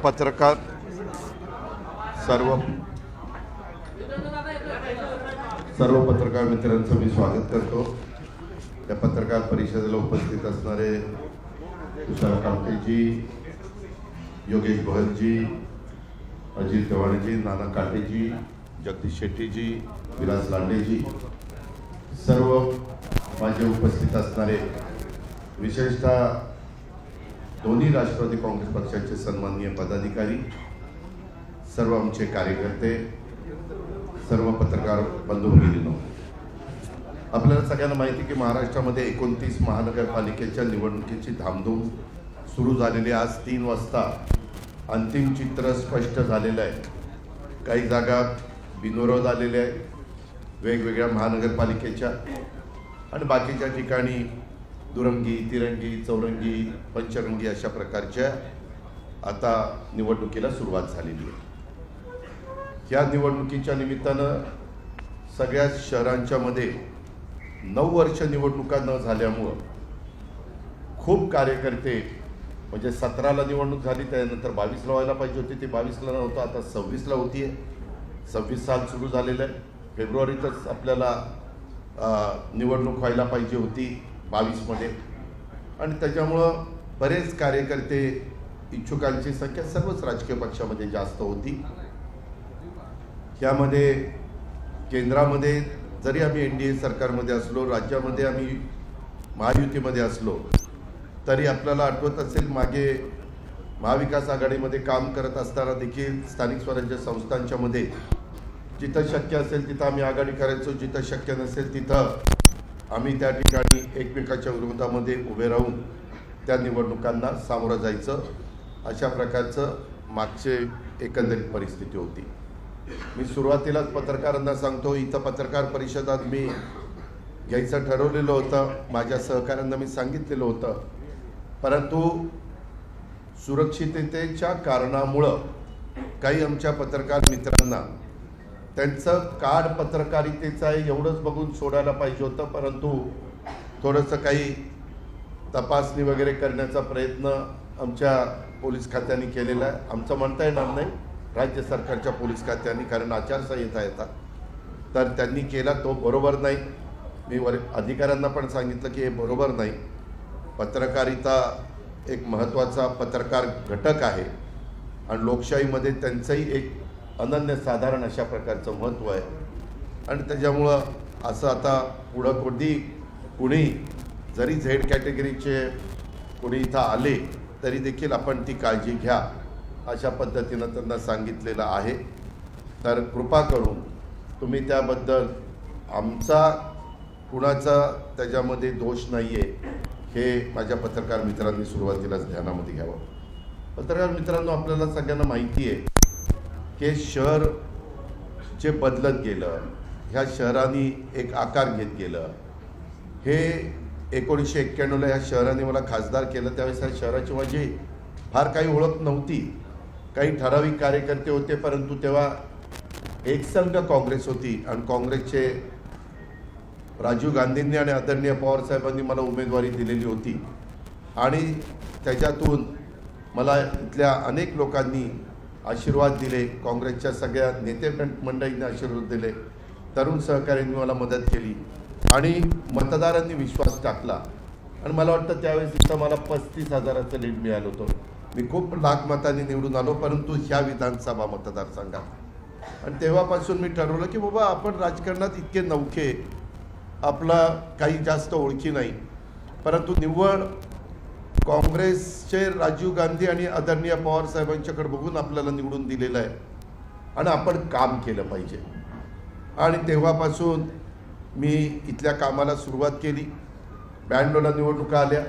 पत्रकार सर्व पत्रकार मित्रांचं मी स्वागत करतो। या पत्रकार परिषदेला उपस्थित असणारे तुषार कामतेजी, योगेश भोयरजी, अजित गव्हाणेजी, नाना काटेजी, जगदीश शेट्टीजी, विलास लांडेजी, सर्व माझे उपस्थित असणारे विशेषतः दोन्ही राष्ट्रवादी काँग्रेस पक्षाचे सन्माननीय पदाधिकारी, सर्व आमचे कार्यकर्ते, सर्व पत्रकार बंधू भगिनींनो, आपल्याला सगळ्यांना माहिती की महाराष्ट्रामध्ये 29 महानगरपालिकेच्या निवडणुकीची धामधूम सुरू झालेली। आज 3 वाजता अंतिम चित्र स्पष्ट झालेलं आहे। काही जागा बिनविरोध आलेल्या आहेत वेगवेगळ्या महानगरपालिकेच्या, आणि बाकीच्या ठिकाणी दुरंगी, तिरंगी, चौरंगी, पंचरंगी अशा प्रकारच्या आता निवडणुकीला सुरुवात झालेली आहे। या निवडणुकीच्या निमित्तानं सगळ्या शहरांच्या मध्ये 9 वर्ष निवडणुका न झाल्यामुळं खूप कार्यकर्ते, म्हणजे 17ला निवडणूक झाली, त्यानंतर 22ला व्हायला पाहिजे होती, ती 22ला नव्हतं, आता 26ला होती आहे। 26 साल सुरू झालेलं आहे। फेब्रुवारीतच आपल्याला निवडणूक व्हायला पाहिजे होती 22मध्ये, आणि त्याच्यामुळं बरेच कार्यकर्ते, इच्छुकांची संख्या सर्वच राजकीय पक्षामध्ये जास्त होती। यामध्ये केंद्रामध्ये जरी आम्ही NDA सरकारमध्ये असलो, राज्यामध्ये आम्ही महायुतीमध्ये असलो, तरी आपल्याला आठवत असेल मागे महाविकास आघाडीमध्ये काम करत असताना देखील स्थानिक स्वराज्य संस्थांच्या मध्ये जिथं शक्य असेल तिथं आम्ही आघाडी करायचो, जिथं शक्य नसेल तिथं आम्ही त्या ठिकाणी एकमेकाच्या विरोधामध्ये उभे राहून त्या निवडणुकांना सामोरं जायचं, अशा प्रकारचं मागचे एकंदरीत परिस्थिती होती। मी सुरुवातीलाच पत्रकारांना सांगतो, इथं पत्रकार परिषदात मी घ्यायचं ठरवलेलं होतं, माझ्या सहकाऱ्यांना मी सांगितलेलं होतं, परंतु सुरक्षिततेच्या कारणामुळं काही आमच्या पत्रकार मित्रांना त्यांचं कार्ड पत्रकारितेचं आहे एवढंच बघून सोडायला पाहिजे होतं, परंतु थोडंसं काही तपासणी वगैरे करण्याचा प्रयत्न आमच्या पोलीस खात्याने केलेला आहे। आमचं म्हणता येणार नाही, राज्य सरकारच्या पोलीस खात्याने, कारण आचारसंहिता येतात, तर त्यांनी केला तो बरोबर नाही। मी अधिकाऱ्यांना पण सांगितलं की हे बरोबर नाही। पत्रकारिता एक महत्त्वाचा पत्रकार घटक आहे, आणि लोकशाहीमध्ये त्यांचंही एक अनन्यसाधारण अशा प्रकारचं महत्त्व आहे, आणि त्याच्यामुळं असं आता पुढं कुणी जरी झेड कॅटेगरीचे कोणी इथं आले तरी देखील आपण ती काळजी घ्या, अशा पद्धतीनं त्यांना सांगितलेलं आहे। तर कृपा करून तुम्ही त्याबद्दल, आमचा कुणाचा त्याच्यामध्ये दोष नाही आहे, हे माझ्या पत्रकार मित्रांनी सुरुवातीलाच ध्यानामध्ये घ्यावं। पत्रकार मित्रांनो, आपल्याला सगळ्यांना माहिती आहे की शहर जे बदलत गेलं, ह्या शहराने एक आकार घेत गेलं। हे 1991ला ह्या शहराने मला खासदार केलं, त्यावेळेस ह्या शहराची माझी फार काही ओळख नव्हती, काही ठराविक कार्यकर्ते होते, परंतु तेव्हा एकसंघ काँग्रेस होती, आणि काँग्रेसचे राजीव गांधींनी आणि आदरणीय पवार साहेबांनी मला उमेदवारी दिलेली होती, आणि त्याच्यातून मला इथल्या अनेक लोकांनी आशीर्वाद दिले, काँग्रेसच्या सगळ्या नेते मंडळींनी आशीर्वाद दिले, तरुण सहकाऱ्यांनी मला मदत केली, आणि मतदारांनी विश्वास टाकला, आणि मला वाटतं त्यावेळेस इथं मला 35,000चं लीड मिळालं होतं। मी खूप लाख मतांनी निवडून आलो, परंतु ह्या विधानसभा मतदारसंघात, आणि तेव्हापासून मी ठरवलं की बाबा आपण राजकारणात इतके नवखे, आपला काही जास्त ओळखी नाही, परंतु निव्वळ काँग्रेसचे राजीव गांधी आणि आदरणीय पवार साहेबांच्याकडे बघून आपल्याला निवडून दिलेलं आहे, आणि आपण काम केलं पाहिजे। आणि तेव्हापासून मी इथल्या कामाला सुरुवात केली। 92ला निवडणुका आल्या,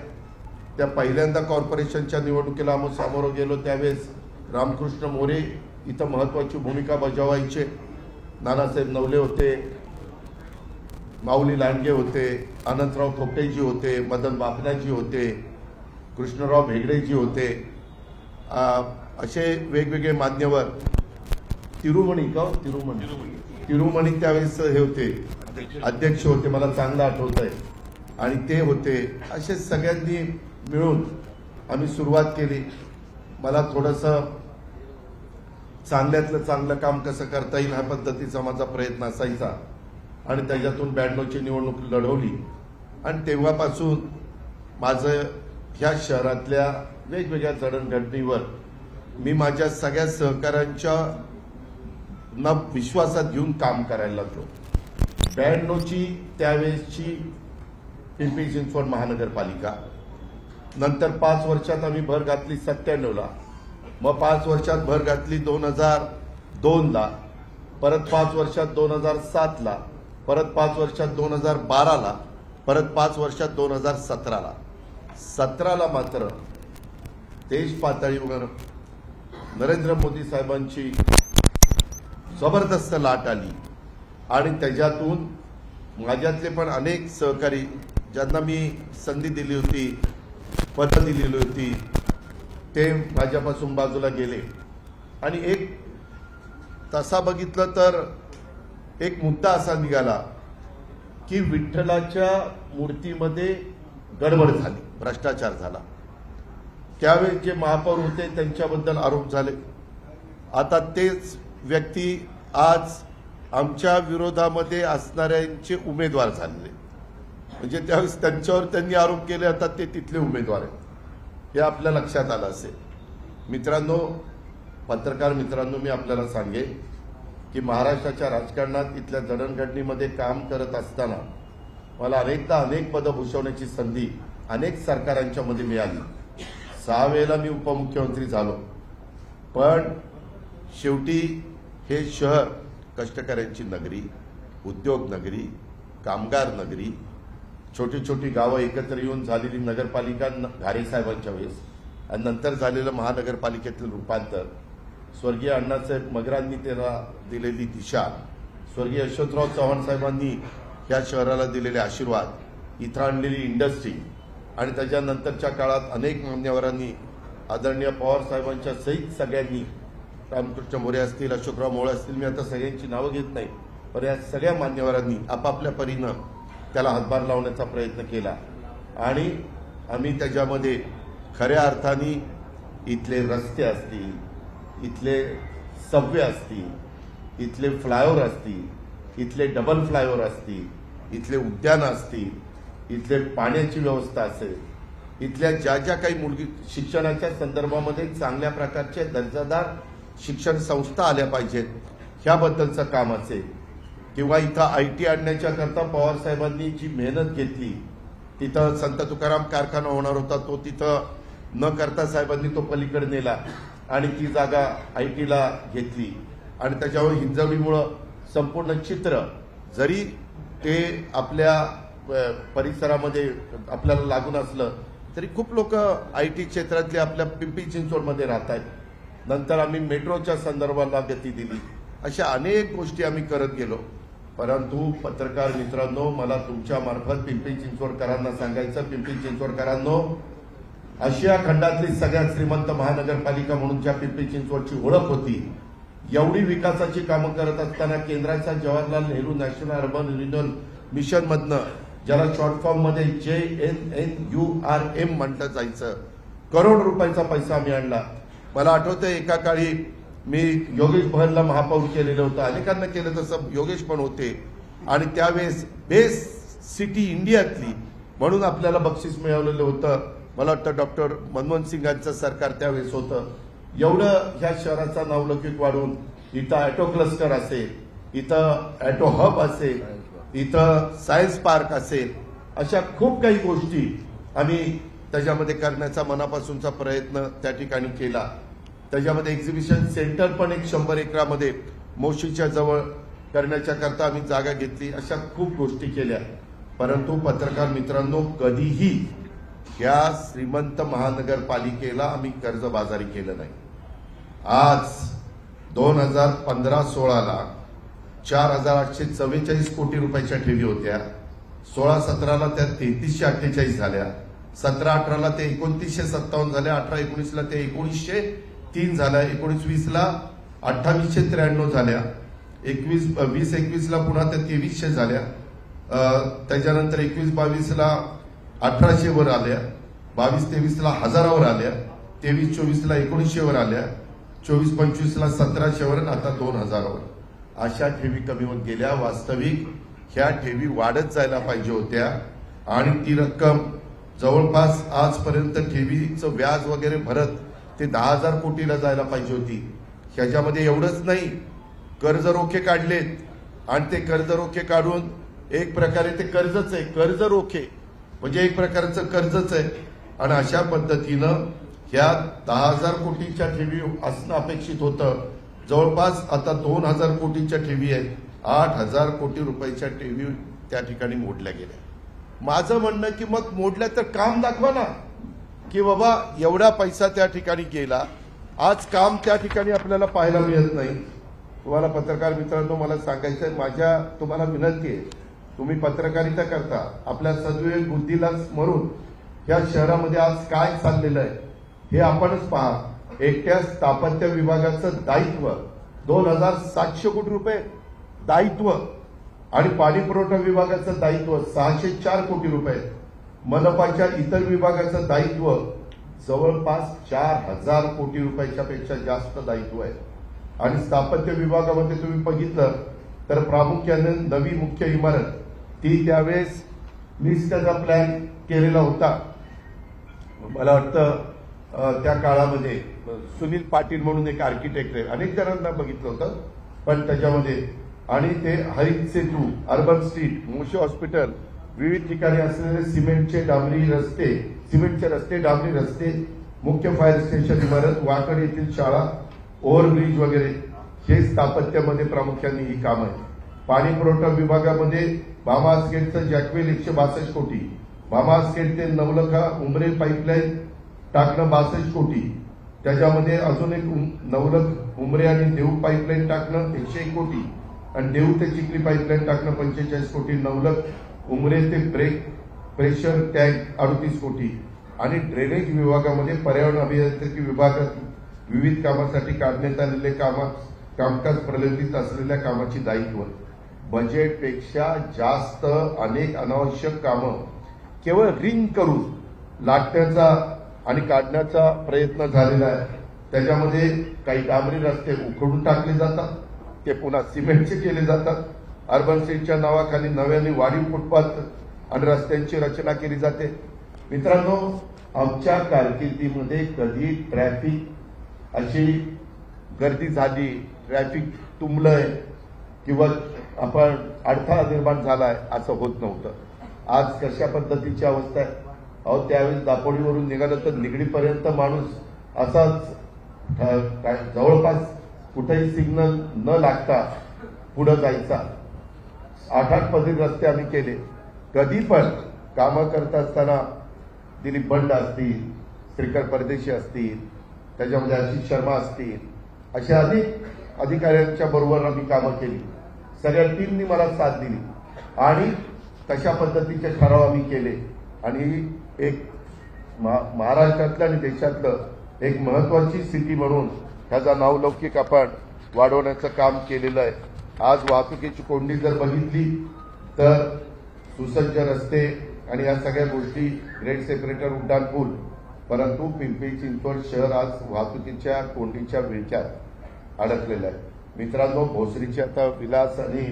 त्या पहिल्यांदा कॉर्पोरेशनच्या निवडणुकीला आम्ही सामोरं गेलो, त्यावेळेस रामकृष्ण मोरे इथं महत्त्वाची भूमिका बजावायचे। नानासाहेब नवले होते, माऊली लांडगे होते, अनंतराव थोपटेजी होते, मदन बापनाजी होते, कृष्णराव भेगडेजी होते, असे वेगवेगळे मान्यवर, तिरुमणी त्यावेळेस हे होते, अध्यक्ष होते, मला चांगलं आठवत आहे, आणि ते होते। असे सगळ्यांनी मिळून आम्ही सुरुवात केली। मला थोडंसं चांगल्यातलं चांगलं काम कसं करता येईल ह्या पद्धतीचा माझा प्रयत्न असायचा आणि त्याच्यातून 92ची निवडणूक लढवली आणि तेव्हापासून माझं ह्या शहरातल्या वेगवेगळ्या जडणघडणीवर मी माझ्या सगळ्या सहकाऱ्यांच्या ना विश्वासात घेऊन काम करायला लागलो. 92ची त्यावेळेसची पिंपरी चिंचवड महानगरपालिका, नंतर 5 वर्षात आम्ही भर घातली 97ला, मग 5 वर्षात भर घातली 2002ला, परत 5 वर्षात 2007ला, परत 5 वर्षात 2012ला, परत 5 वर्षात 2017ला. 17ला मात्र देश पातळीवर नरेंद्र मोदी साहेबांची जबरदस्त लाट आली आणि त्याच्यातून माझ्यातले पण अनेक सहकारी ज्यांना मी संधी दिली होती, पदं दिलेली होती, ते माझ्यापासून बाजूला गेले. आणि एक तसा बघितलं तर एक मुद्दा असा निघाला की विठ्ठलाच्या मूर्तीमध्ये गडबड झाली, भ्रष्टाचार झाला. त्यावेळी जे महापौर होते त्यांच्याबद्दल आरोप झाले. आता तेच व्यक्ती आज आमच्या विरोधामध्ये असणाऱ्यांचे उमेदवार झाले. म्हणजे त्यावेळेस त्यांच्यावर त्यांनी आरोप केले, आता ते तिथले उमेदवार आहेत, हे आपल्या लक्षात आलं असेल. मित्रांनो, पत्रकार मित्रांनो, मी आपल्याला सांगेन की महाराष्ट्राच्या राजकारणात इथल्या जडणघडणीमध्ये काम करत असताना मला अनेकदा अनेक पदं भूषवण्याची संधी अनेक सरकारांच्या मध्ये मिळाली. 6 वेळेला मी उपमुख्यमंत्री झालो. पण शेवटी हे शहर कष्टकऱ्यांची नगरी, उद्योग नगरी, कामगार नगरी, छोटी छोटी गावं एकत्र येऊन झालेली नगरपालिका घारे साहेबांच्या वेळेस आणि नंतर झालेलं महानगरपालिकेतील रूपांतर, स्वर्गीय अण्णासाहेब मगरांनी त्याला दिलेली दिशा, स्वर्गीय यशवंतराव चव्हाण साहेबांनी या शहराला दिलेले आशीर्वाद, इथं आणलेली इंडस्ट्री आणि त्याच्यानंतरच्या काळात अनेक मान्यवरांनी, आदरणीय पवार साहेबांच्या सहित सगळ्यांनी, रामकृष्ण मोरे असतील, अशोकराव मोळे असतील, मी आता सगळ्यांची नावं घेत नाही, पण या सगळ्या मान्यवरांनी आपापल्या परीनं त्याला हातभार लावण्याचा प्रयत्न केला आणि आम्ही त्याच्यामध्ये खऱ्या अर्थाने इथले रस्ते असतील, इथले सबवे असतील, इथले फ्लायओव्हर असतील, इथले डबल फ्लायओव्हर असतील, इथले उद्यानं असतील, इथले पाण्याची व्यवस्था असेल, इथल्या ज्या ज्या काही मुलगी शिक्षणाच्या संदर्भामध्ये चांगल्या प्रकारचे दर्जादार शिक्षण संस्था आल्या पाहिजेत, ह्याबद्दलचं काम असेल, किंवा इथं IT आणण्याच्या करता पवार साहेबांनी जी मेहनत घेतली, तिथं संत तुकाराम कारखाना होणार होता, तो तिथं न करता साहेबांनी तो पलीकडे नेला आणि ती जागा ITला घेतली आणि त्याच्यावर हिंजवडीमुळं संपूर्ण चित्र, जरी ते आपल्या परिसरामध्ये आपल्याला लागून असलं तरी खूप लोक IT क्षेत्रातले आपल्या पिंपरी चिंचवडमध्ये राहत आहेत. नंतर आम्ही मेट्रोच्या संदर्भाला गती दिली. अशा अनेक गोष्टी आम्ही करत गेलो. परंतु पत्रकार मित्रांनो, मला तुमच्या मार्फत पिंपरी चिंचवडकरांना सांगायचं, पिंपरी चिंचवडकरांनो, आशिया खंडातली सगळ्यात श्रीमंत महानगरपालिका म्हणून ज्या पिंपरी चिंचवडची ओळख होती, एवढी विकासाची कामं करत असताना केंद्राच्या Jawaharlal Nehru national urban renewal mission मधनं, ज्याला शॉर्ट फॉर्म मध्ये JNNURM म्हटलं जायचं, करोड रुपयाचा पैसा आम्ही आणला. मला आठवतंय एका काळी मी योगेश बहलला महापौर केलेलं होतं, अनेकांना केलं तसं योगेश पण होते, आणि त्यावेळेस बेस्ट सिटी इंडियातली म्हणून आपल्याला बक्षीस मिळवलेलं होतं. मला वाटतं डॉक्टर मनमोहन सिंगांचं सरकार त्यावेळेस होतं. एवढं ह्या शहराचा नावलौकिक वाढून इथं ॲटो क्लस्टर असेल, इथं ॲटो हब असेल, इथं सायन्स पार्क असेल, अशा खूप काही गोष्टी आम्ही त्याच्यामध्ये करण्याचा मनापासूनचा प्रयत्न त्या ठिकाणी केला. त्याच्यामध्ये एक्झिबिशन सेंटर पण एक 100 एकरामध्ये मोशीच्या जवळ करण्याच्या करता आम्ही जागा घेतली. अशा खूप गोष्टी केल्या. परंतु पत्रकार मित्रांनो, कधीही या श्रीमंत महानगरपालिकेला आम्ही कर्जबाजारी केलं नाही. आज 2015-16ला 4,844 कोटी रुपयाच्या ठेवी होत्या. 16-17ला त्या 3348 झाल्या. 17-18ला ते 2957 झाल्या. 18-19ला ते 1903 झाल्या. 19-20ला 2893 झाल्या. 20-21ला पुन्हा त्या 2300 झाल्या. त्याच्यानंतर 21-22ला 1800 वर आल्या. 22-23ला 1000वर आल्या. 23-24ला 1900 वर आल्या. 24-25ला 1700वर आणि आता 2000वर अशा ठेवी कमी होत गेल्या. वास्तविक ह्या ठेवी वाढत जायला पाहिजे होत्या आणि ती रक्कम जवळपास आजपर्यंत ठेवीचं व्याज वगैरे भरत ते 10,000 कोटीला जायला पाहिजे होती. ह्याच्यामध्ये एवढंच नाही, कर्ज रोखे काढलेत आणि ते कर्ज रोखे काढून एक प्रकारे ते कर्जच आहे. कर्ज रोखे म्हणजे एक प्रकारचं कर्जच आहे आणि अशा पद्धतीनं ह्या 10,000 कोटीच्या ठेवी असणं अपेक्षित होतं. जवळपास आता 2,000 कोटीच्या ठेवी आहेत. 8,000 कोटी रुपयाच्या ठेवी त्या ठिकाणी मोडल्या गेल्या. माझं म्हणणं की मग मोडल्या तर काम दाखवा ना, की बाबा एवढा पैसा त्या ठिकाणी गेला, आज काम त्या ठिकाणी आपल्याला पाहायला मिळत नाही. तुम्हाला पत्रकार मित्रांनो मला सांगायचं आहे, माझ्या तुम्हाला विनंती आहे, तुम्ही पत्रकारिता करता, आपल्या सद्विवेक बुद्धीला स्मरून या शहरामध्ये आज काय चाललेलं आहे हे आपणच पहा. एकट्या स्थापत्य विभागाचं दायित्व 2,700 कोटी रुपये दायित्व आणि पाणी पुरवठा विभागाचं दायित्व 604 कोटी रुपये. मनपाच्या इतर विभागाचं दायित्व जवळपास 4,000 कोटी रुपयाच्या पेक्षा जास्त दायित्व आहे. आणि स्थापत्य विभागामध्ये तुम्ही बघितलं तर प्रामुख्याने नवी मुख्य इमारत ती त्यावेळेस निष्ठाचा प्लॅन केलेला होता. मला वाटतं त्या काळामध्ये सुनील पाटील म्हणून एक आर्किटेक्ट आहे, अनेक जणांना बघितलं होतं, पण त्याच्यामध्ये आणि ते हरित सेतू, अर्बन स्ट्रीट, मोशी हॉस्पिटल, विविध ठिकाणी असलेले सिमेंटचे रस्ते, डांबरी रस्ते, मुख्य फायर स्टेशन इमारत, वाकड येथील शाळा, ओव्हरब्रिज वगैरे हे स्थापत्यामध्ये प्रामुख्याने ही काम आहे. पाणी पुरवठा विभागामध्ये भामास गेटचं जॅकवेल 162 कोटी, भामास गेट ते नवलखा उमरे पाईपलाईन टाकणं 62 कोटी, त्याच्यामध्ये अजून एक नवलख उमरे आणि देऊ पाईपलाईन टाकणं 101 कोटी आणि देऊ ते चिखली पाईपलाईन टाकणं 45 कोटी, नवलख उमरे ते प्रेशर टँक 38 कोटी आणि ड्रेनेज विभागामध्ये पर्यावरण अभियांत्रिकी विभागात विविध कामासाठी काढण्यात आलेले कामकाज प्रलंबित असलेल्या कामाची दायित्व. बजेटपेक्षा जास्त अनेक अनावश्यक कामं केवळ रिंग करून लाटण्याचा आणि काढण्याचा प्रयत्न झालेला आहे. त्याच्यामध्ये काही डांबरी रस्ते उखडून टाकले जातात, ते पुन्हा सिमेंटचे केले जातात. अर्बन सीटच्या नावाखाली नव्याने वाढीव फुटपाथ आणि रस्त्यांची रचना केली जाते. मित्रांनो, आमच्या कारकिर्दीमध्ये कधी ट्रॅफिक अशी गर्दी झाली, ट्रॅफिक तुंबलंय किंवा आपण अडथळा निर्माण झालाय असं होत नव्हतं. आज कशा पद्धतीची अवस्था आहे, अहो त्यावेळेस दापोलीवरून निघालं तर निगडीपर्यंत माणूस असाच जवळपास कुठेही सिग्नल न लागता पुढे जायचा. 8-8 पदरी रस्ते आम्ही केले. कधी पण कामं करत असताना दिलीप बंड असतील, श्रीकर परदेशी असतील, त्याच्यामध्ये आशिष शर्मा असतील, अशा अनेक अधिकाऱ्यांच्या बरोबर आम्ही कामं केली. सगळ्या टीमनी मला साथ दिली आणि तशा पद्धतीचे ठराव आम्ही केले आणि एक महाराष्ट्रातलं आणि देशातलं एक महत्वाची सिटी म्हणून ह्याचा नावलौकिक आपण वाढवण्याचं काम केलेलं आहे. आज वाहतुकीची कोंडी जर बघितली तर सुसज्ज रस्ते आणि या सगळ्या गोष्टी, ग्रेड सेपरेटर, उड्डाणपूल, परंतु पिंपरी चिंचवड शहर आज वाहतुकीच्या कोंडीच्या विळख्यात अडकलेलं आहे. मित्रांनो, भोसरीचे आता विलास आणि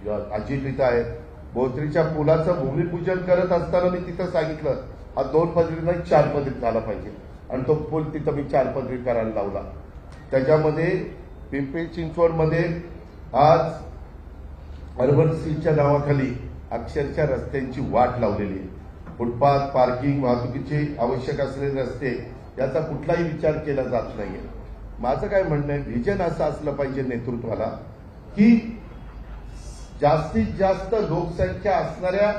अजित इथं आहेत. भोसरीच्या पुलाचं भूमिपूजन करत असताना मी तिथं सांगितलं हा 2 पदरी नाही 4 पदरी झाला पाहिजे आणि तो पूल तिथं मी 4 पदरी करायला लावला. त्याच्यामध्ये पिंपरी चिंचवडमध्ये आज अर्बन सीटच्या नावाखाली अक्षरशः रस्त्यांची वाट लावलेली आहे. फुटपाथ, पार्किंग, वाहतुकीचे आवश्यक असलेले रस्ते याचा कुठलाही विचार केला जात नाहीये. माझं काय म्हणणं आहे, व्हिजन असं असलं पाहिजे नेतृत्वाला की जास्तीत जास्त लोकसंख्या असणाऱ्या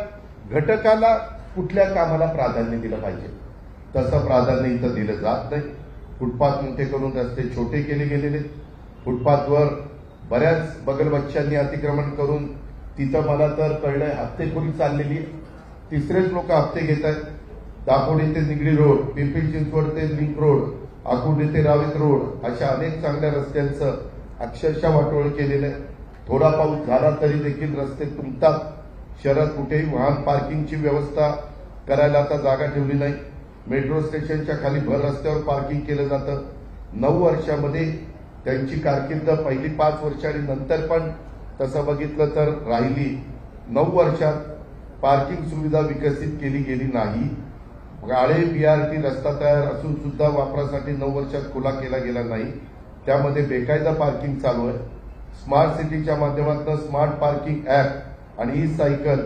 घटकाला कुठल्या कामाला प्राधान्य दिलं पाहिजे. तसं प्राधान्य इथं दिलं जात नाही. फुटपाथ मोठे करून रस्ते छोटे केले गेलेले. फुटपाथवर बऱ्याच बगलबच्च्यांनी अतिक्रमण करून तिथं मला तर कळलंय हप्तेखोरी चाललेली. तिसरेच लोक हप्ते घेत आहेत. दापोडी ते निगडी रोड, पिंपरी चिंचवड ते लिंक रोड, आकुर्डी ते रावेत रोड, अशा अनेक चांगल्या रस्त्यांचं अक्षरशः वाटोळ केलेलं आहे. थोडा पाऊस झाला तरी देखील रस्ते तुंबतात. शहरात कुठेही वाहन पार्किंगची व्यवस्था करायला आता जागा ठेवली नाही. मेट्रो स्टेशनच्या खाली भर रस्त्यावर पार्किंग केलं जातं. 9 वर्षामध्ये त्यांची कारकीर्द पहिली 5 वर्ष आणि नंतर पण तसं बघितलं तर राहिली 9 वर्षात पार्किंग सुविधा विकसित केली गेली नाही. गाळे BRT रस्ता तयार असून सुद्धा वापरासाठी 9 वर्षात खुला केला गेला नाही. त्यामध्ये बेकायदा पार्किंग चालू आहे. स्मार्ट सिटीच्या माध्यमातून स्मार्ट पार्किंग ॲप आणि ई सायकल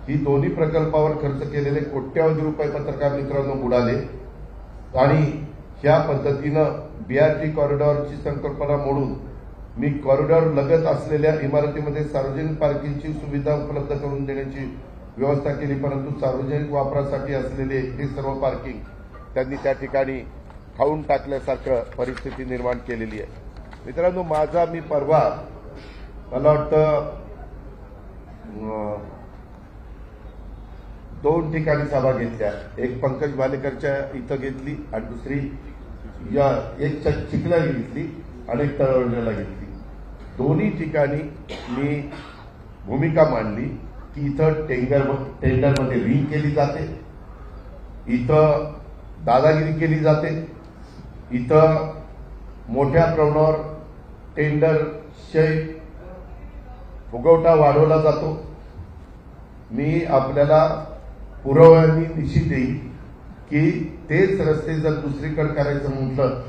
ही दोन्ही प्रकल्पावर खर्च केलेले कोट्यवधी रुपये पत्रकार मित्रांनो बुडाले आणि ह्या पद्धतीनं BRT कॉरिडॉरची संकल्पना मोडून मी कॉरिडॉर लगत असलेल्या इमारतीमध्ये सार्वजनिक पार्किंगची सुविधा उपलब्ध करून देण्याची व्यवस्था केली, परंतु सार्वजनिक वापरासाठी असलेले हे सर्व पार्किंग त्यांनी त्या ठिकाणी खाऊन टाकल्यासारखं परिस्थिती निर्माण केलेली आहे. मित्रांनो, मी परवा मला वाटतं 2 ठिकाणी सभा घेतल्या. एक पंकज भालेकरच्या इथं घेतली आणि दुसरी एक चिखल्याला घेतली आणि एक तळवण्याला घेतली. दोन्ही ठिकाणी मी भूमिका मांडली की इथं टेंडरमध्ये रिंग केली जाते, इथं दादागिरी केली जाते, इथं मोठ्या प्रमाणावर टेंडरचे फुगवटा वाढवला जातो. मी आपल्याला पुराव्यांनी निश्चित देईल की तेच रस्ते जर दुसरीकडे करायचं म्हटलं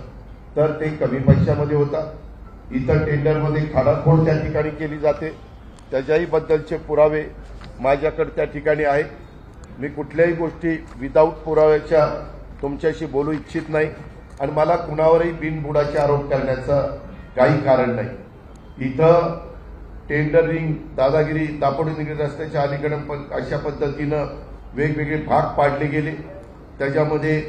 तर ते कमी पैशामध्ये होतात. इथं टेंडरमध्ये खाडाखोड त्या ठिकाणी केली जाते. त्याच्याही बद्दलचे पुरावे माझ्याकडे त्या ठिकाणी आहेत. मी कुठल्याही गोष्टी विदाऊट पुराव्याच्या तुमच्याशी बोलू इच्छित नाही आणि मला कुणावरही बिनबुडाचे आरोप करण्याचं काही कारण नाही. इथं टेंडरिंग दादागिरी दापोडी निगडी रस्त्याच्या अलीकडे अशा पद्धतीनं वेगवेगळे भाग पाडले गेले. त्याच्यामध्ये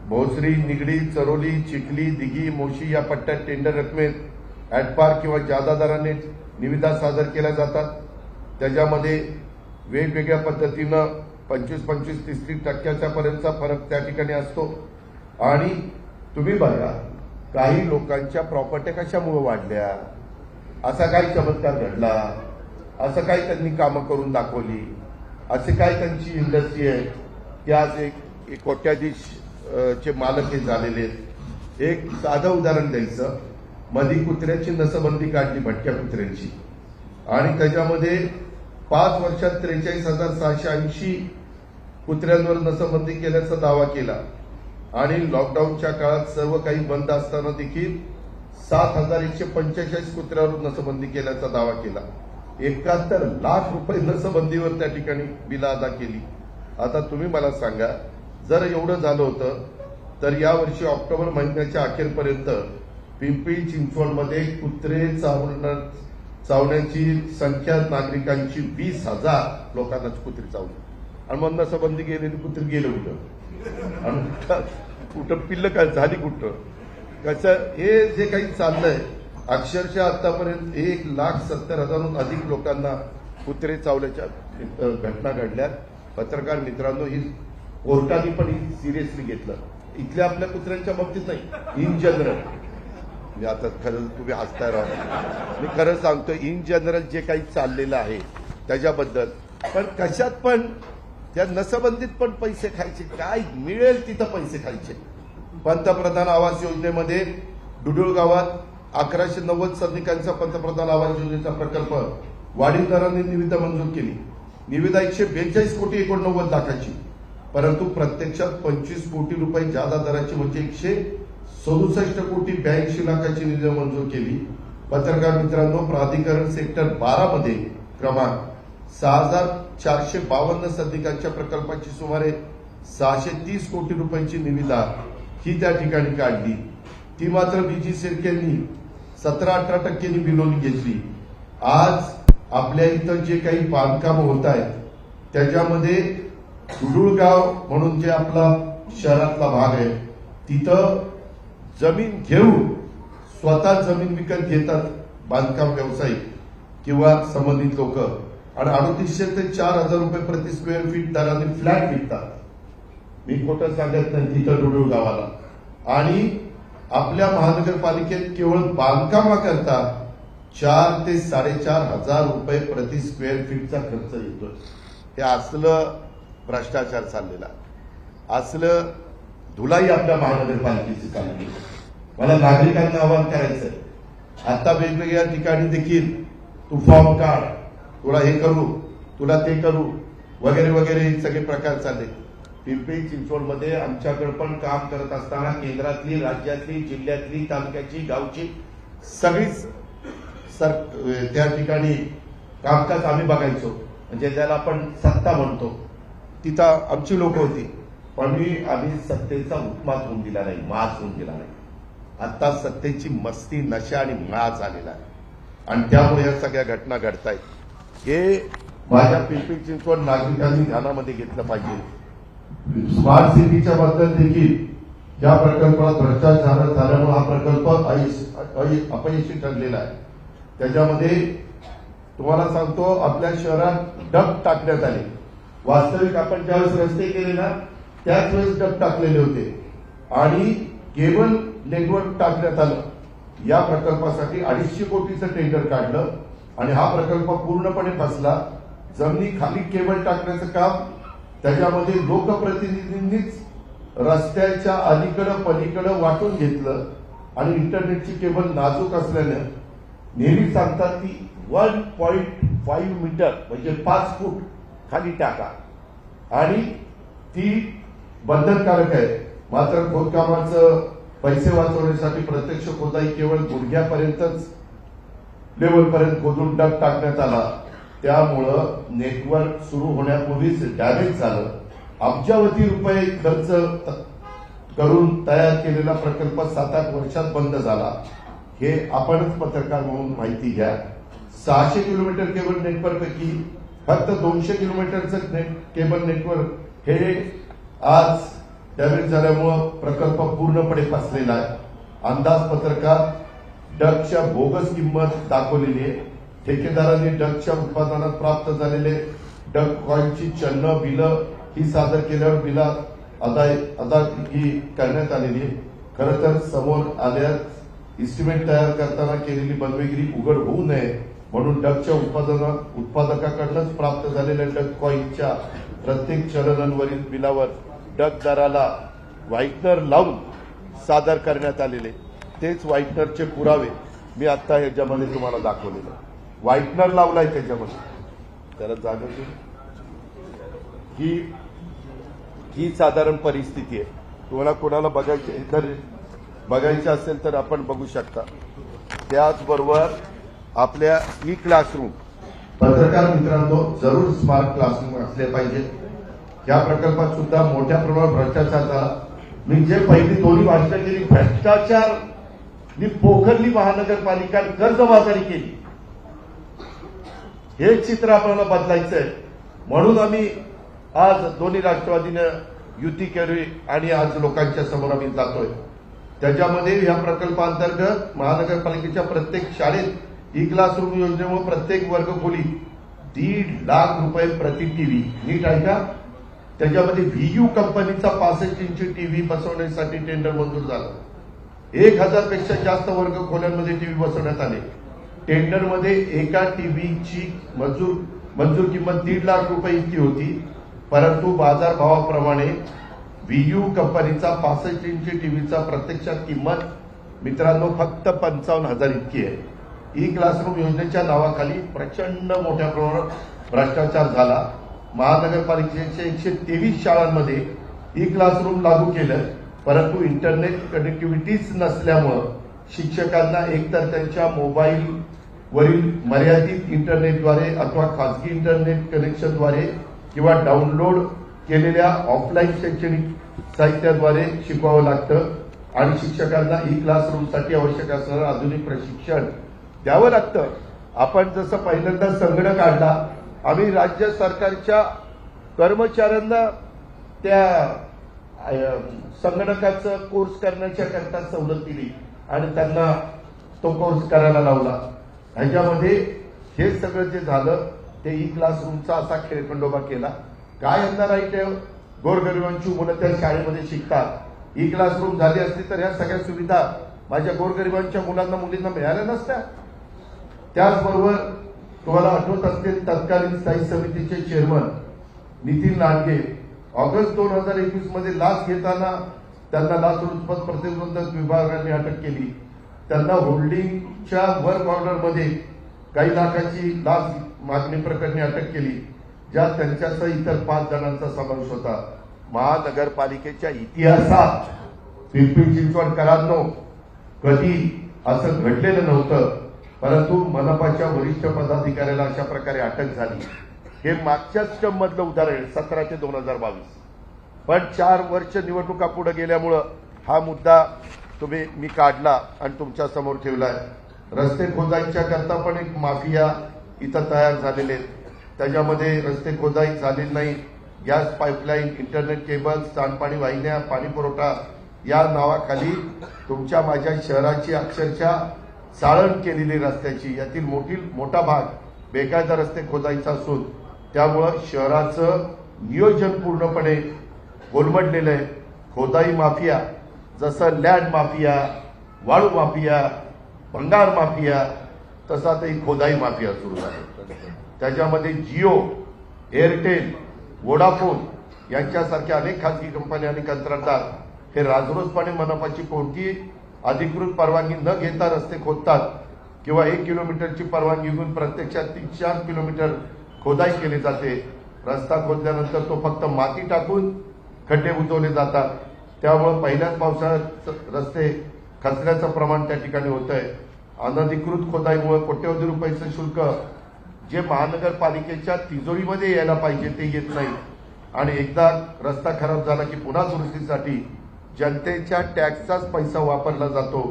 भोसरी, निगडी, चरोली, चिखली, दिघी, मोशी या पट्ट्यात टेंडर रकमेत ॲडपार किंवा जादा दराने निविदा सादर केल्या जातात. त्याच्यामध्ये वेगवेगळ्या पद्धतीनं 25-25, 30% पर्यंतचा फरक त्या ठिकाणी असतो. आणि तुम्ही बघा काही लोकांच्या प्रॉपर्टी कशामुळे वाढल्या, असा काही चमत्कार घडला, असं काही त्यांनी कामं करून दाखवली, असे काय त्यांची इंडस्ट्री आहे की आज एक कोट्याधीश चे मालक हे झालेले आहेत. एक साधं उदाहरण द्यायचं, मधी कुत्र्याची नसबंदी काढली, भटक्या कुत्र्यांची, आणि त्याच्यामध्ये 5 वर्षात 43,680 कुत्र्यांवर नसबंदी केल्याचा दावा केला आणि लॉकडाऊनच्या काळात सर्व काही बंद असताना देखील 7,145 कुत्र्यावर नसबंदी केल्याचा दावा केला. 71 लाख रुपये नसबंदीवर त्या ठिकाणी बिलं अदा केली. आता तुम्ही मला सांगा, जर एवढं झालं होतं तर यावर्षी ऑक्टोबर महिन्याच्या अखेरपर्यंत पिंपरी चिंचवडमध्ये कुत्रे चावण्याची संख्या नागरिकांची 20,000 लोकांनाच कुत्री चावली आणि मग नसबंदी गेलेली कुत्री गेलं कुठं आणि कुठं पिल्लं काय झाली कुठं कसं, हे जे काही चाललंय अक्षरशः आतापर्यंत 1,70,000हून अधिक लोकांना कुत्रे चावल्याच्या घटना घडल्यात. पत्रकार मित्रांनो, ही कोर्टाने पण सिरियसली घेतलं. इथल्या आपल्या कुत्र्यांच्या बाबतीत नाही, इन जनरल. मी आता खरं तुम्ही हसताय राहा, मी खरं सांगतो, इन जनरल जे काही चाललेलं आहे त्याच्याबद्दल. पण कशात पण त्या नसबंदीत पण पैसे खायचे, काय मिळेल तिथं पैसे खायचे. पंतप्रधान आवास योजनेमध्ये डुडुळ गावात 1190 सैनिकांचा पंतप्रधान आवास योजनेचा प्रकल्प वाढीव दराने निविदा मंजूर केली. निविदा 142 कोटी 89 लाखाची, परंतु प्रत्यक्षात 25 कोटी रुपये जादा दराची म्हणजे 167 कोटी 82 लाखाची निविदा मंजूर केली. पत्रकार मित्रांनो, प्राधिकरण सेक्टर 12 मध्ये क्रमांक 6,452 सैनिकांच्या प्रकल्पाची सुमारे 630 कोटी रुपयांची निविदा ही त्या ठिकाणी काढली. ती मात्र बीजी सिडकेंनी 17-18% बिलोनी घेतली. आज आपल्या इथं जे काही बांधकाम होत आहेत त्याच्यामध्ये डुडुळगाव म्हणून जे आपला शहरातला भाग आहे तिथं जमीन घेऊन स्वतः जमीन विकत घेतात बांधकाम व्यावसायिक किंवा संबंधित लोक आणि 3800 ते 4,000 रुपये प्रति स्क्वेअर फीट दराने फ्लॅट विकतात. मी खोटं सांगत नाही, तिथं डुडुळ गावाला. आणि आपल्या महानगरपालिकेत केवळ बांधकामाकरता 4,000 ते 4,500 रुपये प्रति स्क्वेअर फीटचा खर्च येतोय. हे असलं भ्रष्टाचार चाललेला, असलं धुलाई आपल्या महानगरपालिकेची चालली. मला नागरिकांना आवाहन करायचंय, आता वेगवेगळ्या ठिकाणी देखील तू फॉर्म काढ, तुला हे करू, तुला ते करू वगैरे वगैरे हे सगळे प्रकार चालले. पिंपरी चिंचवडमध्ये आमच्याकडे पण काम करत असताना केंद्रातली, राज्यातली, जिल्ह्यातली, तालुक्याची, गावची सगळीच त्या ठिकाणी कामकाज आम्ही बघायचो, म्हणजे ज्याला आपण सत्ता म्हणतो, तिथं आमची लोक होती. पण आम्ही सत्तेचा उपमास होऊन दिला नाही, माज होऊन दिला नाही. आता सत्तेची मस्ती, नशा आणि माज आलेला आहे आणि त्यामुळे या सगळ्या घटना घडतायत. हे माझ्या पिंपरी चिंचवड नागरिकांनी ध्यानामध्ये घेतलं पाहिजे. स्मार्ट सिटीच्या बद्दल देखील या प्रकल्पात भ्रष्टाचार झाल्यामुळे हा प्रकल्प अपयशी ठरलेला आहे. त्याच्यामध्ये तुम्हाला सांगतो, आपल्या शहरात डग टाकण्यात आले. वास्तविक आपण ज्यावेळेस रस्ते केले ना, त्याच वेळेस डग टाकलेले होते आणि केबल नेटवर्क टाकण्यात आलं. या प्रकल्पासाठी 250 कोटीचं टेंडर काढलं आणि हा प्रकल्प पूर्णपणे फसला. जमिनी खाली केबल टाकण्याचं काम त्याच्यामध्ये लोकप्रतिनिधींनीच रस्त्याच्या अलीकडं पलीकडं वाटून घेतलं आणि इंटरनेटची केबल नाजूक असल्यानं नेहमी सांगतात की 1.5 मीटर म्हणजे 5 फूट खाली टाका आणि ती बंधनकारक आहे. मात्र खोदकामाचं पैसे वाचवण्यासाठी प्रत्यक्ष खोदाई केवळ गुडघ्यापर्यंतच लेवलपर्यंत खोदून डग टाकण्यात आला. त्यामुळं नेटवर्क सुरू होण्यापूर्वीच डॅमेज झालं. अब्जावधी रुपये खर्च करून तयार केलेला प्रकल्प 7-8 वर्षात बंद झाला. हे आपणच पत्रकार म्हणून माहिती घ्या. 600 किलोमीटर केबल नेटवर्कपैकी फक्त 200 किलोमीटरचं केबल नेटवर्क हे आज डॅमेज झाल्यामुळं प्रकल्प पूर्णपणे फसलेला आहे. अंदाजपत्रकात डगच्या बोगस किंमत दाखवलेली आहे. ठेकेदारांनी डगच्या उत्पादनात प्राप्त झालेले डग कॉईनची चलन बिलं ही सादर केल्यावर बिला अदायगी करण्यात आलेली आहे. खरं तर समोर आल्यास इस्टिमेट तयार करताना केलेली बनवेगिरी उघड होऊ नये म्हणून डगच्या उत्पादकाकडूनच प्राप्त झालेल्या डग कॉईनच्या प्रत्येक चलनांवरील बिलावर डग दराला व्हाईटनर लावून सादर करण्यात आलेले तेच व्हाईटनरचे पुरावे मी आता ह्याच्यामध्ये तुम्हाला दाखवलेले. व्हाईटनर लावलाय त्याच्यामध्ये. त्याला जागा ही साधारण परिस्थिती आहे. तुम्हाला कोणाला बघायचं असेल तर आपण बघू शकता. त्याचबरोबर आपल्या ई क्लासरूम, पत्रकार मित्रांनो, जरूर स्मार्ट क्लासरूम असले पाहिजे. या प्रकल्पात सुद्धा मोठ्या प्रमाणात भ्रष्टाचार झाला. मी जे पहिली दोन्ही भाषणं केली, भ्रष्टाचार पोखरली महानगरपालिका कर्जबाजारी केली, हे चित्र आपल्याला बदलायचं आहे. म्हणून आम्ही आज दोन्ही राष्ट्रवादीनं युती केली आणि आज लोकांच्या समोर आम्ही जातोय. त्याच्यामध्ये या प्रकल्पांतर्गत महानगरपालिकेच्या प्रत्येक शाळेत ई क्लासरूम योजनेमुळे प्रत्येक वर्गखोली 1.5 लाख रुपये प्रति टीव्ही, नीट ऐका, त्याच्यामध्ये व्हीयू कंपनीचा 65 इंची टीव्ही बसवण्यासाठी टेंडर मंजूर झालं. 1000 पेक्षा जास्त वर्गखोल्यांमध्ये टीव्ही बसवण्यात आले. टेंडरमध्ये एका टीव्हीची मंजूर किंमत 1.5 लाख रुपये इतकी होती. परंतु बाजारभावाप्रमाणे व्हीयू कंपनीचा 65 इंची टीव्हीचा प्रत्यक्षात किंमत मित्रांनो फक्त 55,000 इतकी आहे. ई क्लासरूम योजनेच्या नावाखाली प्रचंड मोठ्या प्रमाणात भ्रष्टाचार झाला. महानगरपालिकेच्या 123 शाळांमध्ये ई क्लासरूम लागू केलं, परंतु इंटरनेट कनेक्टिव्हिटीच नसल्यामुळं शिक्षकांना एकतर त्यांच्या मोबाईलवरील मर्यादित इंटरनेटद्वारे अथवा खासगी इंटरनेट कनेक्शनद्वारे किंवा डाउनलोड केलेल्या ऑफलाईन शैक्षणिक साहित्याद्वारे शिकवावं लागतं आणि शिक्षकांना ई क्लासरूमसाठी आवश्यक असणारं आधुनिक प्रशिक्षण द्यावं लागतं. आपण जसं पहिल्यांदा संगणक आणला, आम्ही राज्य सरकारच्या कर्मचाऱ्यांना त्या संगणकाचं कोर्स करण्याच्या करता सवलत दिली आणि त्यांना तो कोर्स करायला लावला. ह्याच्यामध्ये हे सगळं जे झालं ते ई क्लासरूमचा असा खेळखंडोबा केला. काय यांना राईट आहे? गोरगरिबांची मुलं त्या शाळेमध्ये शिकतात. ई क्लासरूम झाली असती तर ह्या सगळ्या सुविधा माझ्या गोरगरिबांच्या मुलांना मुलींना मिळाल्या नसत्या. त्याचबरोबर तुम्हाला आठवत असतील तत्कालीन स्थायी समितीचे चेअरमन नितीन लांडगे ऑगस्ट 2021 मध्ये लाच घेताना त्यांना लाचलुचपत प्रतिबंधक विभागाने अटक केली. त्यांना होल्डिंगच्या वर्क ऑर्डरमध्ये काही लाखाची लाच मागणी प्रकरणी अटक केली, ज्यात त्यांच्यासह इतर 5 जणांचा समावेश होता. महानगरपालिकेच्या इतिहासात पिंपरी चिंचवडकरांनो कधी असं घडलेलं नव्हतं, परंतु मनपाच्या वरिष्ठ पदाधिकाऱ्याला अशा प्रकारे अटक झाली. हे मागच्याच टर्म मधलं उदाहरण 17 ते 2022. पण 4 वर्ष निवडणुका पुढे गेल्यामुळं हा मुद्दा मी काढला आणि तुमच्या समोर ठेवलाय. रस्ते खोदाईच्या करता पण एक माफिया इथं तयार झालेले आहेत. त्याच्यामध्ये रस्ते खोदाई झालेली नाही, गॅस पाईपलाईन, इंटरनेट केबल, सांडपाणी वाहिन्या, पाणी पुरवठा या नावाखाली तुमच्या माझ्या शहराची अक्षरशः चाळण केलेली रस्त्याची यातील मोठा भाग बेकायदा रस्ते खोदाईचा असून त्यामुळं शहराचं नियोजन पूर्णपणे कोलमडलेलं आहे. खोदाई माफिया जसं लँड माफिया, वाळू माफिया, भंगार माफिया, तसा ते खोदाई माफिया सुरू झाला. त्याच्यामध्ये जिओ, एअरटेल, वोडाफोन यांच्यासारख्या अनेक खासगी कंपन्या आणि कंत्राटदार हे राजरोसपणे मनपाची कोणतीही अधिकृत परवानगी न घेता रस्ते खोदतात किंवा 1 किलोमीटरची परवानगी घेऊन प्रत्यक्षात 3-4 किलोमीटर खोदाई केली जाते. रस्ता खोदल्यानंतर तो फक्त माती टाकून खड्डे बुजवले जातात. त्यामुळे पहिल्याच पावसाळ्यात रस्ते खचण्याचं प्रमाण त्या ठिकाणी होत आहे. अनधिकृत खोदाईमुळे कोट्यवधी रुपयाचं शुल्क जे महानगरपालिकेच्या तिजोरीमध्ये यायला पाहिजे ते येत नाही आणि एकदा रस्ता खराब झाला की पुन्हा दुरुस्तीसाठी जनतेच्या टॅक्सचाच पैसा वापरला जातो.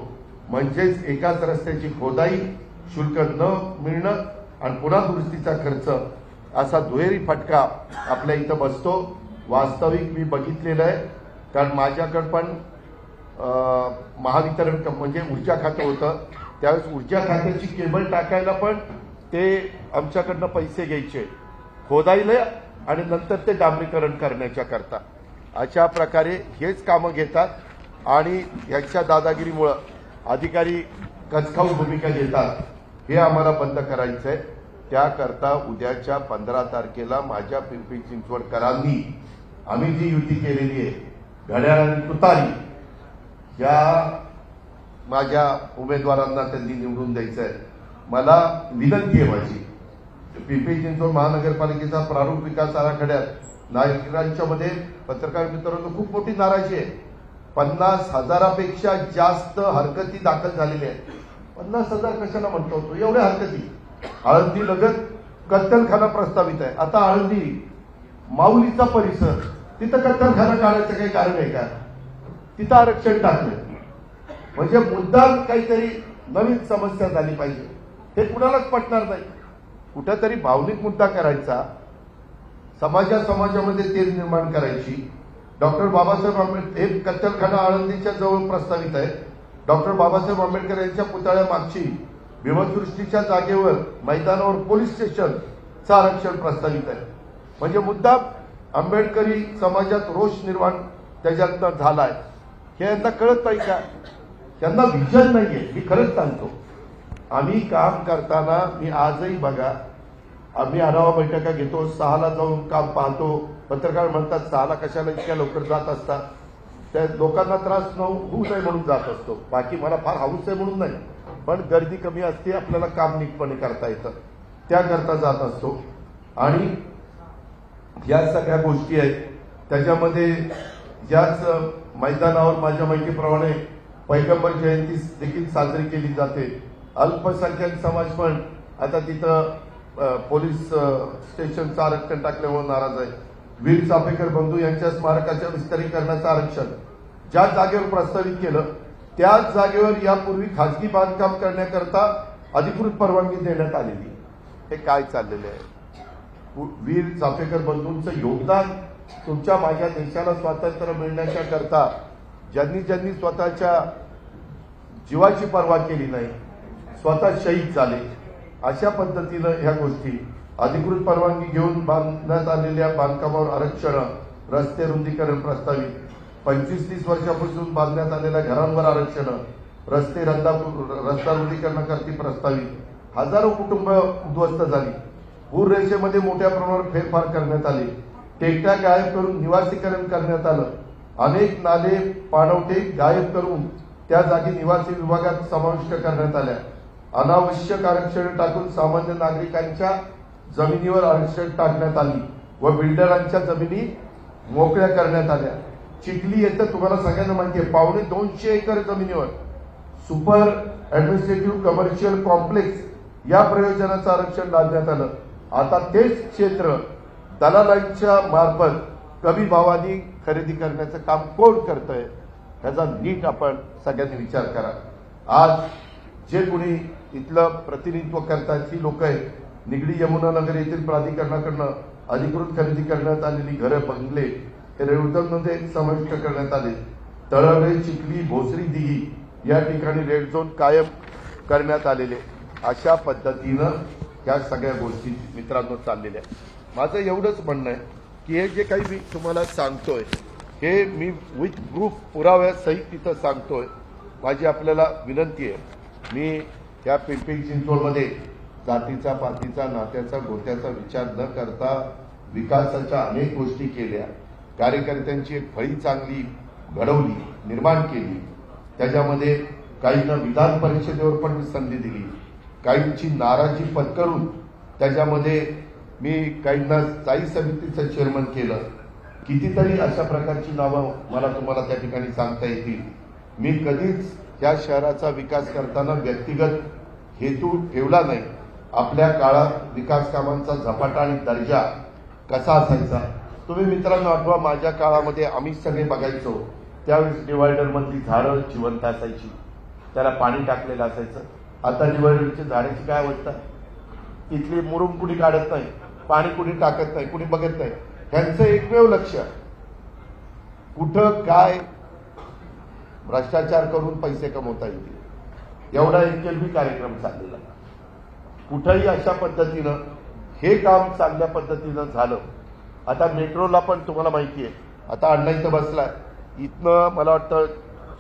म्हणजेच एकाच रस्त्याची खोदाई, शुल्क न मिळणं आणि पुन्हा दुरुस्तीचा खर्च असा दुहेरी फटका आपल्या इथं बसतो. वास्तविक मी बघितलेलं आहे, कारण माझ्याकडे पण महावितरण म्हणजे ऊर्जा खातं होतं. त्यावेळेस ऊर्जा खात्याची केबल टाकायला पण ते आमच्याकडनं पैसे घ्यायचे खोदाईला आणि नंतर ते डांबरीकरण करण्याच्या करता. अशा प्रकारे हेच कामं घेतात आणि याच्या दादागिरीमुळं अधिकारी कचखाऊ भूमिका घेतात. हे आम्हाला बंद करायचं आहे. त्याकरता उद्याच्या 15 तारखेला माझ्या पिंपरी चिंचवडकरांनी आम्ही जी युती केलेली आहे, घड्याळ आणि तुतारी, या माझ्या उमेदवारांना त्यांनी निवडून द्यायचं आहे. मला विनंती आहे माझी, पिंपरी चिंचवड महानगरपालिकेचा प्रारूप विकास आराखड्यात नागरिकांच्या मध्ये पत्रकार मित्रांनो खूप मोठी नाराजी आहे. 50,000पेक्षा जास्त हरकती दाखल झालेल्या आहेत. 50,000 कशाला म्हणतो तो, एवढ्या हरकती. आळंदी लगत कत्तलखाना प्रस्तावित आहे. आता आळंदी माऊलीचा परिसर, तिथं कत्तलखाना काढायचं काही कारण आहे का? तिथं आरक्षण टाकलं म्हणजे मुद्दाम काहीतरी नवीन समस्या झाली पाहिजे, हे कुणालाच पटणार नाही. कुठेतरी भावनिक मुद्दा करायचा, समाजामध्ये तेज निर्माण करायची. डॉक्टर बाबासाहेब आंबेडकर, हे कत्तलखाना आळंदीच्या जवळ प्रस्तावित आहे. डॉक्टर बाबासाहेब आंबेडकर यांच्या पुतळ्यामागची भीमसृष्टीच्या जागेवर मैदानावर पोलीस स्टेशनचं आरक्षण प्रस्तावित आहे. म्हणजे मुद्दाम आंबेडकरी समाजात रोष निर्माण त्याच्यातनं झालाय. हे यांना कळत नाही का? त्यांना विजन नाहीये. मी खरंच सांगतो, आम्ही काम करताना मी आजही बघा, आम्ही आढावा बैठका घेतो, 6ला जाऊन काम पाहतो. पत्रकार म्हणतात 6ला कशाला इतक्या लवकर जात असतात, त्या लोकांना त्रास होऊ नये म्हणून जात असतो. बाकी मला फार हाऊस आहे म्हणून नाही, पण गर्दी कमी असते, आपल्याला काम नीटपणे करता येतं, त्याकरता जात असतो. आणि या सगळ्या गोष्टी आहेत. त्याच्यामध्ये ज्याच मैदानावर माझ्या माहितीप्रमाणे पैगंबर जयंती देखील साजरी केली जाते. अल्पसंख्याक समाज पण आता तिथं पोलीस स्टेशनचं आरक्षण टाकल्यामुळे नाराज आहे. वीर चाफेकर बंधू यांच्या स्मारकाच्या विस्तारीकरणाचं आरक्षण ज्या जागेवर प्रस्तावित केलं त्याच जागेवर यापूर्वी खासगी बांधकाम करण्याकरता अधिकृत परवानगी देण्यात आलेली. हे काय चाललेलं आहे? वीर चाफेकर बंधूंचं योगदान तुमच्या माझ्या देशाला स्वातंत्र्य मिळण्याच्या करता ज्यांनी स्वतःच्या जीवाची पर्वा केली नाही, स्वतः शहीद झाले, अशा पद्धतीनं ह्या गोष्टी. अधिकृत परवानगी घेऊन बांधण्यात आलेल्या बांधकामावर आरक्षण, रस्ते रुंदीकरण प्रस्तावित, 25-30 वर्षापासून बांधण्यात आलेल्या घरांवर आरक्षण, रस्ते रस्ता रुंदीकरणाकरता प्रस्तावित. हजारो कुटुंब उद्ध्वस्त झाली. पूर रेषेमध्ये मोठ्या प्रमाणावर फेरफार करण्यात आले. टेकड्या गायब करून निवासीकरण करण्यात आलं. अनेक नाले पाणवठे गायब करून त्या जागी निवासी विभागात समाविष्ट करण्यात आल्या. अनावश्यक आरक्षण टाकून सामान्य नागरिकांच्या जमिनीवर आरक्षण टाकण्यात आली व बिल्डरांच्या जमिनी मोकळ्या करण्यात आल्या. चिखली येथे तुम्हाला सगळ्यांना माहिती आहे 250 एकर जमिनीवर सुपर ऍडमिनिस्ट्रेटिव्ह कमर्शियल कॉम्प्लेक्स या प्रयोजनाचं आरक्षण लादण्यात आलं. आता तेच क्षेत्र दलालांच्या मार्फत कमी भावाने खरेदी करण्याचं काम कोण करतंय ह्याचा नीट आपण सगळ्यांनी विचार करा. आज जे कोणी इथलं प्रतिनिधित्व करतात ही लोक आहेत, निगडी यमुनानगर येथील प्राधिकरणाकडनं अधिकृत खरेदी करण्यात आलेली घरं बंगले हे रेडझोनमध्ये समाविष्ट करण्यात आले. तळवडे, चिखली, भोसरी, दिघी या ठिकाणी रेड झोन कायम करण्यात आलेले. अशा पद्धतीनं या सगळ्या गोष्टी मित्रांनो चाललेल्या. माझं एवढंच म्हणणं आहे की हे जे काही मी तुम्हाला सांगतोय हे मी विथ प्रूफ पुराव्यासहित तिथं सांगतोय. माझी आपल्याला विनंती आहे, मी या पिंपरी चिंचवडमध्ये जातीचा, पातीचा, नात्याचा, गोत्याचा विचार न करता विकासाच्या अनेक गोष्टी केल्या. कार्यकर्त्यांची एक फळी चांगली घडवली, निर्माण केली. त्याच्यामध्ये काहींना विधान परिषदेवर पण मी संधी दिली, काहींची नाराजी पत्करून त्याच्यामध्ये मी काहींना स्थायी समितीचं चेअरमन केलं. कितीतरी अशा प्रकारची नावं मला तुम्हाला त्या ठिकाणी सांगता येतील. मी कधीच या शहराचा विकास करताना व्यक्तिगत हेतू ठेवला नाही. आपल्या काळात विकास कामांचा झपाटा आणि दर्जा कसा असायचा तुम्ही मित्रांनो आठवा. माझ्या काळामध्ये आम्ही सगळे बघायचो त्यावेळेस डिवायडरमधली झाडं जिवंत असायची, त्याला पाणी टाकलेलं असायचं. आता डिवायडरच्या झाडाची काय अवस्था, इथली मुरुम कुणी काढत नाही, पाणी कुणी टाकत नाही, कुणी बघत नाही. त्यांचं एकमेव लक्ष कुठं काय भ्रष्टाचार करून पैसे कमवता येतील एवढा एक केलबी कार्यक्रम चाललेला. कुठंही अशा पद्धतीनं हे काम चांगल्या पद्धतीनं झालं. आता मेट्रोला पण तुम्हाला माहिती आहे, आता अण्णा इथं बसलाय, इथनं मला वाटतं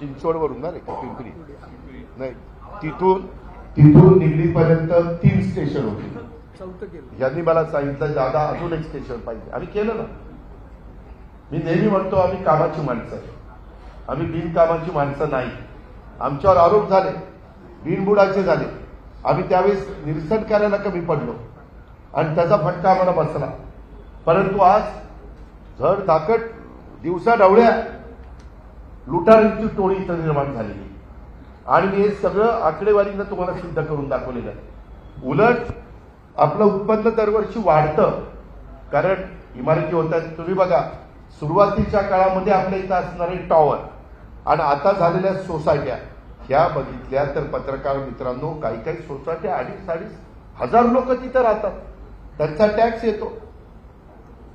चिंचवडवरून ना रे पिंपरी नाही, तिथून निगडीपर्यंत 3 स्टेशन होती. यांनी मला सांगितलं दादा अजून एक स्टेशन पाहिजे. आम्ही केलं ना. मी नेहमी म्हणतो आम्ही कामाची माणसं आहे, आम्ही बिनकामाची माणसं नाही. आमच्यावर आरोप झाले, बिनबुडाचे झाले, आम्ही त्यावेळेस निरसन करायला कमी पडलो आणि त्याचा फटका आम्हाला बसला. परंतु आज झड धाकट दिवसा ढवळ्या लुटारांची टोळी इथं निर्माण झालेली आणि मी हे सगळं आकडेवारीनं तुम्हाला सिद्ध करून दाखवलेलं आहे. उलट आपलं उत्पन्न दरवर्षी वाढतं, कारण इमारती होतात. तुम्ही बघा सुरुवातीच्या काळामध्ये आपल्या इथं असणारे टॉवर आणि आता झालेल्या सोसायट्या ह्या बघितल्या तर पत्रकार मित्रांनो काही काही सोसायट्या 2,500-2,500 लोक तिथं राहतात, त्यांचा टॅक्स येतो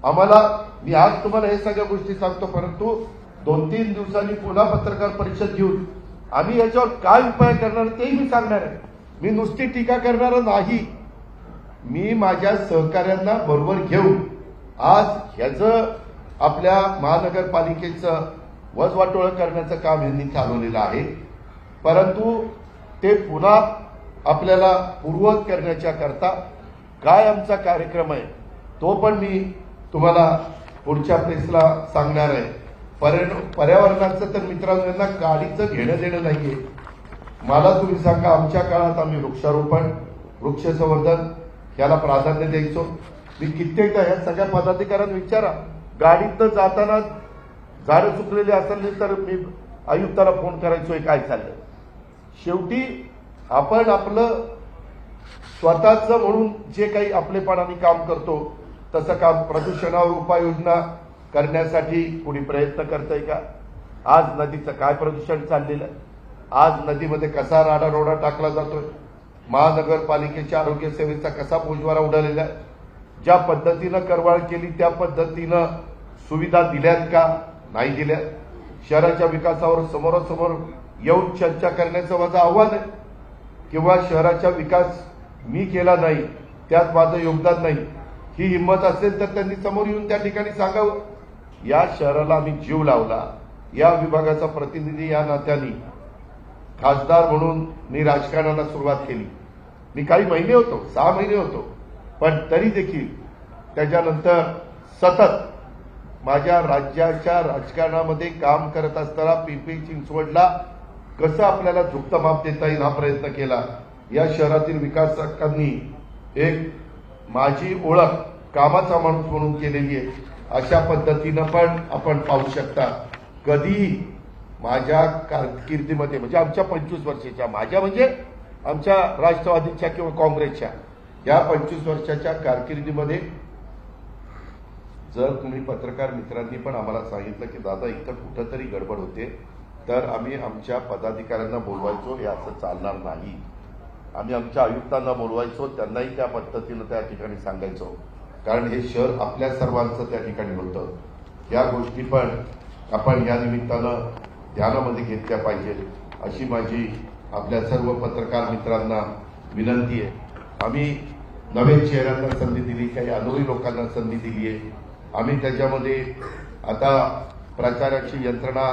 आम्हाला. मी आज तुम्हाला हे सगळ्या गोष्टी सांगतो, परंतु 2-3 दिवसांनी पुन्हा पत्रकार परिषद घेऊन आम्ही याच्यावर काय उपाय करणार तेही मी सांगणार आहे. मी नुसती टीका करणार नाही, मी माझ्या सहकाऱ्यांना बरोबर घेऊन आज ह्याचं आपल्या महानगरपालिकेचं वजवाटोळ करण्याचं काम यांनी चालवलेलं आहे. परंतु ते पुन्हा आपल्याला पूर्ववत करण्याच्या करता काय आमचा कार्यक्रम आहे तो पण मी तुम्हाला पुढच्या प्रेसला सांगणार आहे. पर्यावरणाचं तर मित्रांनो यांना गाडीचं घेणं देणं नाहीये. मला तुम्ही सांगा आमच्या काळात आम्ही वृक्षारोपण, वृक्ष संवर्धन याला प्राधान्य द्यायचो. मी कित्येकदा ह्या सगळ्या पदाधिकाऱ्यांना विचारा, गाडीतनं जाताना झाडं चुकलेली असेल तर मी आयुक्ताला फोन करायचोय काय चाललंय. शेवटी आपण आपलं स्वतःचं म्हणून जे काही आपलेपणाने काम करतो तसं काम प्रदूषणावर उपाययोजना करण्यासाठी कोणी प्रयत्न करतंय का? आज नदीचं काय प्रदूषण चाललेलं आहे, आज नदीमध्ये कसा राडारोडा टाकला जातोय, महानगरपालिकेच्या आरोग्य सेवेचा कसा बोजवारा उडालेला आहे, ज्या पद्धतीनं करवाळ केली त्या पद्धतीनं सुविधा दिल्यात का नाही दिल्या. शहराच्या विकासावर समोरासमोर येऊन चर्चा करण्याचं माझं आव्हान आहे. किंवा शहराचा विकास मी केला नाही त्यात माझं योगदान नाही ही हिंमत असेल तर त्यांनी समोर येऊन त्या ठिकाणी सांगावं. या शहराला आम्ही जीव लावला, या विभागाचा प्रतिनिधी या नात्याने खासदार म्हणून मी राजकारणाला सुरुवात केली. मी काही महिने होतो, 6 महिने होतो, पण तरी देखील त्याच्यानंतर सतत माझ्या राज्याच्या राजकारणामध्ये काम करत असताना पिंपरी चिंचवडला कसं आपल्याला झुकतं माप देता येईल हा प्रयत्न केला. या शहरातील विकासकांनी एक माझी ओळख कामाचा माणूस म्हणून केलेली आहे. अशा पद्धतीनं पण आपण पाहू शकता. कधी माझ्या कारकिर्दीमध्ये म्हणजे आमच्या 25 वर्षाच्या माझ्या म्हणजे आमच्या राष्ट्रवादीच्या किंवा काँग्रेसच्या या 25 वर्षाच्या कारकिर्दीमध्ये जर तुम्ही पत्रकार मित्रांनी पण आम्हाला सांगितलं की दादा इथं कुठंतरी गडबड होते तर आम्ही आमच्या पदाधिकाऱ्यांना बोलवायचो. हे असं चालणार नाही. आम्ही आमच्या आयुक्तांना बोलवायचो, त्यांनाही त्या पद्धतीनं त्या ठिकाणी सांगायचो, कारण हे शहर आपल्या सर्वांचं त्या ठिकाणी होतं. या गोष्टी पण आपण या निमित्तानं ध्यानामध्ये घेतल्या पाहिजेत अशी माझी आपल्या सर्व पत्रकार मित्रांना विनंती आहे. आम्ही नवीन चेहऱ्यांना संधी दिली, काही अनुभवी लोकांना संधी दिली आहे. आम्ही त्याच्यामध्ये आता प्रचाराची यंत्रणा